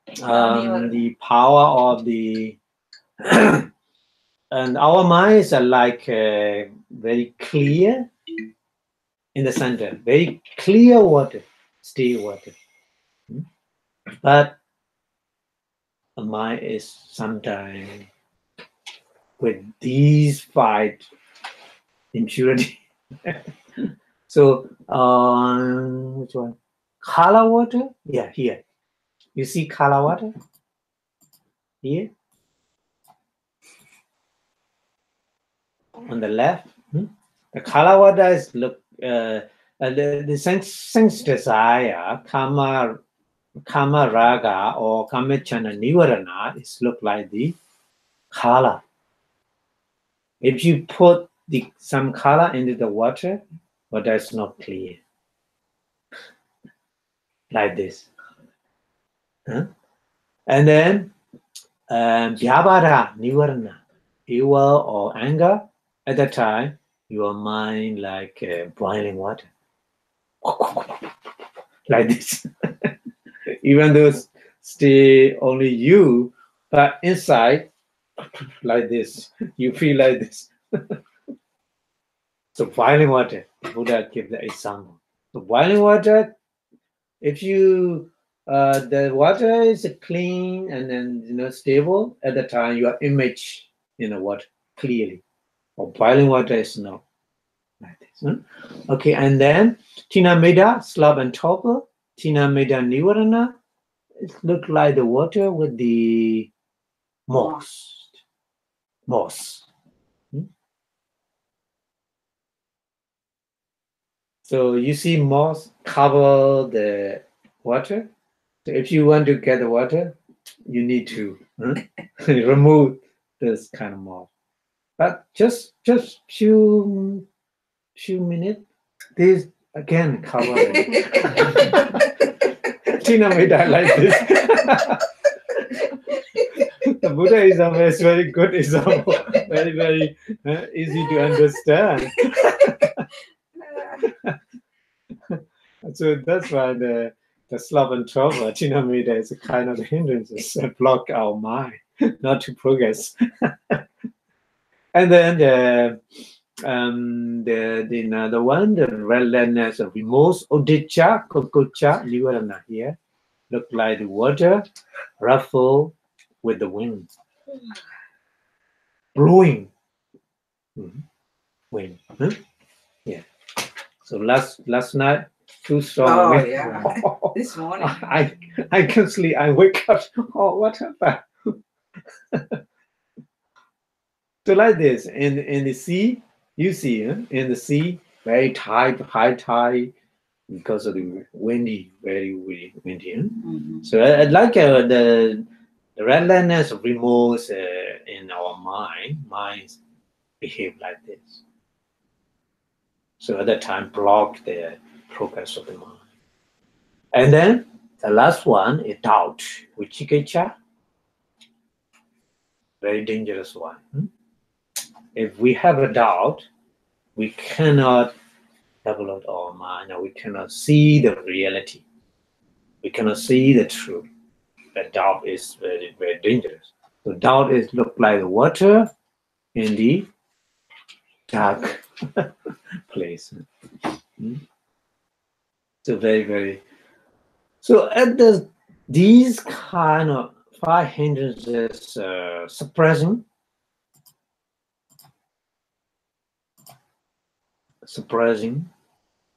the power of the and our minds are like very clear in the center, very clear water, still water. But the mind is sometimes with these 5 impurity. So which one? Kala water? Yeah, here. You see kala water? Here? On the left. The kala water is the sense desire, kama raga or kamachana nivarana is look like the color. If you put some color into the water, but that's not clear. Like this. Huh? And then Vyavara, nivarana, evil or anger, at that time, your mind like boiling water. Like this. Even though stay only you, but inside, like this, you feel like this. So boiling water, Buddha gave the example. So boiling water, if you the water is clean and then stable at the time, your image in the water clearly. Or boiling water is not like this. Huh? Okay, and then Tina Meda, slab and topper, Tina Meda Nivarana, it look like the water with the moss. Moss. So you see moss cover the water. So if you want to get the water, you need to remove this kind of moss. But just few minutes, this again cover it. Tina made I like this. The Buddhism is very good example, very easy to understand. So that's why the slab and trouble, Chinamida is a kind of hindrances that block our mind not to progress. And then the one, the relentless of remorse, Odicca, Kokocha, Nivarana here, look like the water ruffle with the wind. Blowing. Wind. Huh? Yeah. So last night, too strong. Oh, yeah. This morning. I can sleep. I wake up. Oh, what happened? So like this, in the sea, you see, in the sea, very tight, high tide, because of the windy, very windy. Mm-hmm. So I like the relentless remorse in our minds behave like this. So at that time, block the progress of the mind. And then the last one is doubt, Vichikecha. Very dangerous one. If we have a doubt, we cannot develop our mind, or we cannot see the reality. We cannot see the truth. That doubt is very, very dangerous. So doubt is look like water in the dark place. So very, very. So at these kind of 5 hindrances suppressing,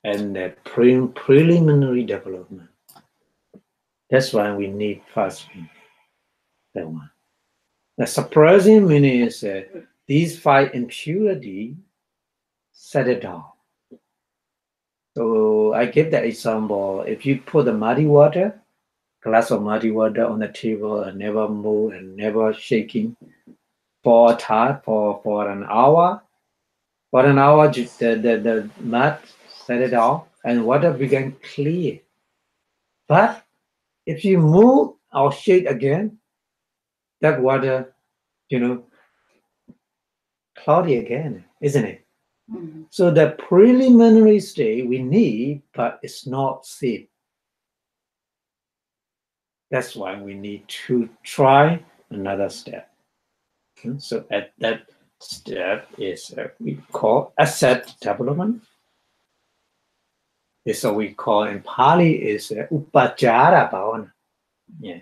and the preliminary development. That's why we need fasting. That one. The suppressing meaning is these 5 impurity set it down. So I give the example. If you put the muddy water, glass of muddy water on the table and never move and never shaking for an hour. For an hour, the mud set it down and water began clear. But if you move or shake again, that water, cloudy again, isn't it? Mm-hmm. So the preliminary state we need, but it's not safe. That's why we need to try another step. So at that step is we call asset development. This is what we call in Pali is upachara bhavana. Yeah.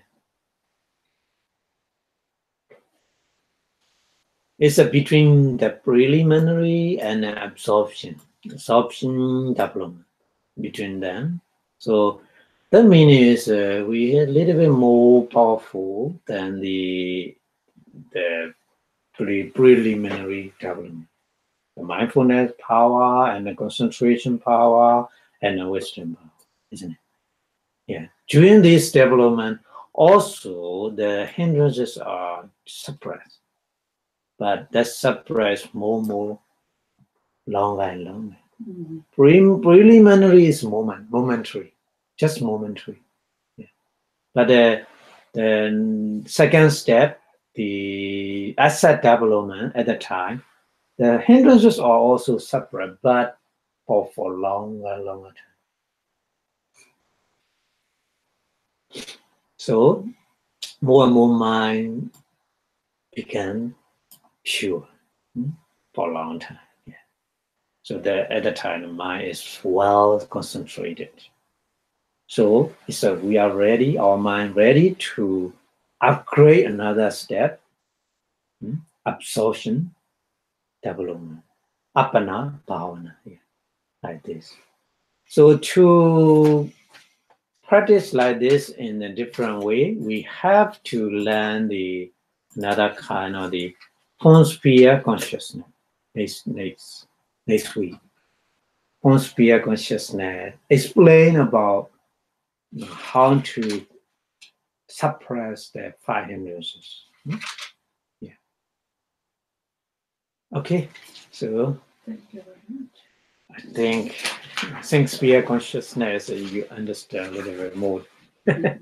It's between the preliminary and absorption development between them. So that means we are a little bit more powerful than the preliminary development. The mindfulness power and the concentration power and the Western world, isn't it? Yeah. During this development, also the hindrances are suppressed, but that suppressed more longer and longer. Preliminary is momentary, just momentary. Yeah. But the second step, the asset development at the time, the hindrances are also separate, but for longer time. So more and more mind became pure for a long time. Yeah. So at the time, the mind is well concentrated. So we are ready, our mind ready to upgrade another step, absorption, development, apana, bhavana, yeah, like this. So to practice like this in a different way, we have to learn another kind of the phone sphere consciousness next week. Phone sphere consciousness explain about how to suppress the five hindrances. Yeah. Okay. So Thank you very much. I think sphere consciousness you understand a little bit more. Yeah.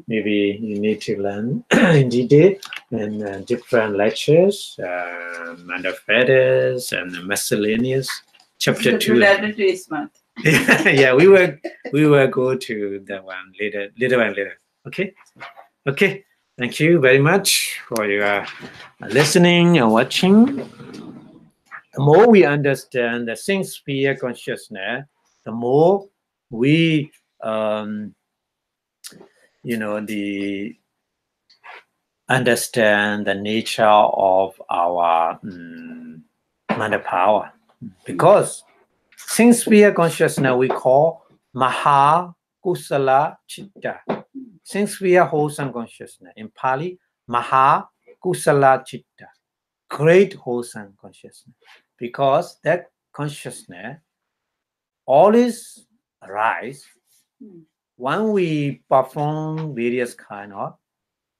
Maybe you need to learn in detail in different lectures, manifestos and miscellaneous. Chapter 2. This month. Yeah, we will go to that one later. Okay. Thank you very much for your listening and watching. The more we understand the sphere consciousness, the more we understand the nature of our mind power. Because sphere consciousness we call Maha Kusala Chitta. Sphere wholesome consciousness. In Pali, Maha Kusala Chitta. Great wholesome consciousness. Because that consciousness always arise when we perform various kind of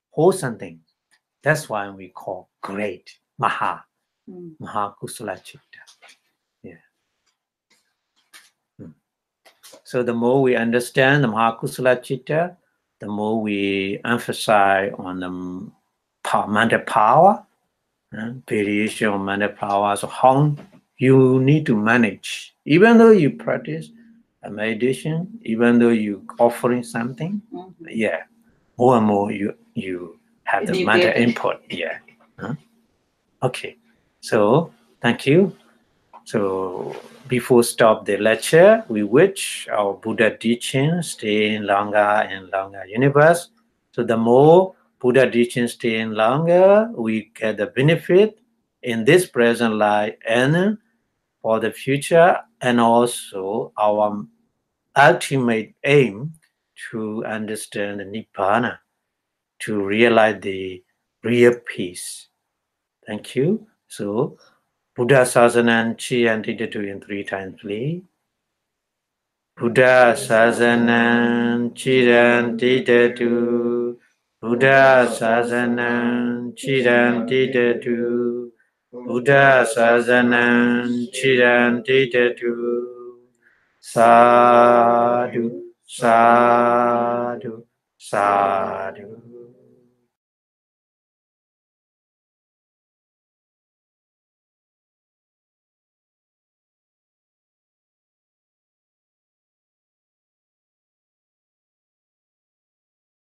wholesome things. That's why we call great Maha Kusala Chitta. Yeah. So the more we understand the Maha Kusala Chitta, the more we emphasize on the mental power, variation of mental power. So how you need to manage, even though you practice a meditation, even though you offering something, yeah, more and more you have the mental input. Yeah. Okay. So thank you. So before stop the lecture, we wish our Buddha teaching stay in longer and longer universe. So the more Buddha teaching stay in longer, we get the benefit in this present life and for the future, and also our ultimate aim to understand the Nibbana, to realize the real peace. Thank you. So Buddha Sasanan Chiyanti to in 3 times, please. Buddha Sasanan Chiyanti to. Buddha Sasanan Chiyanti to. Buddha Sasanan Chiyanti to. Sadhu, sadhu, sadhu.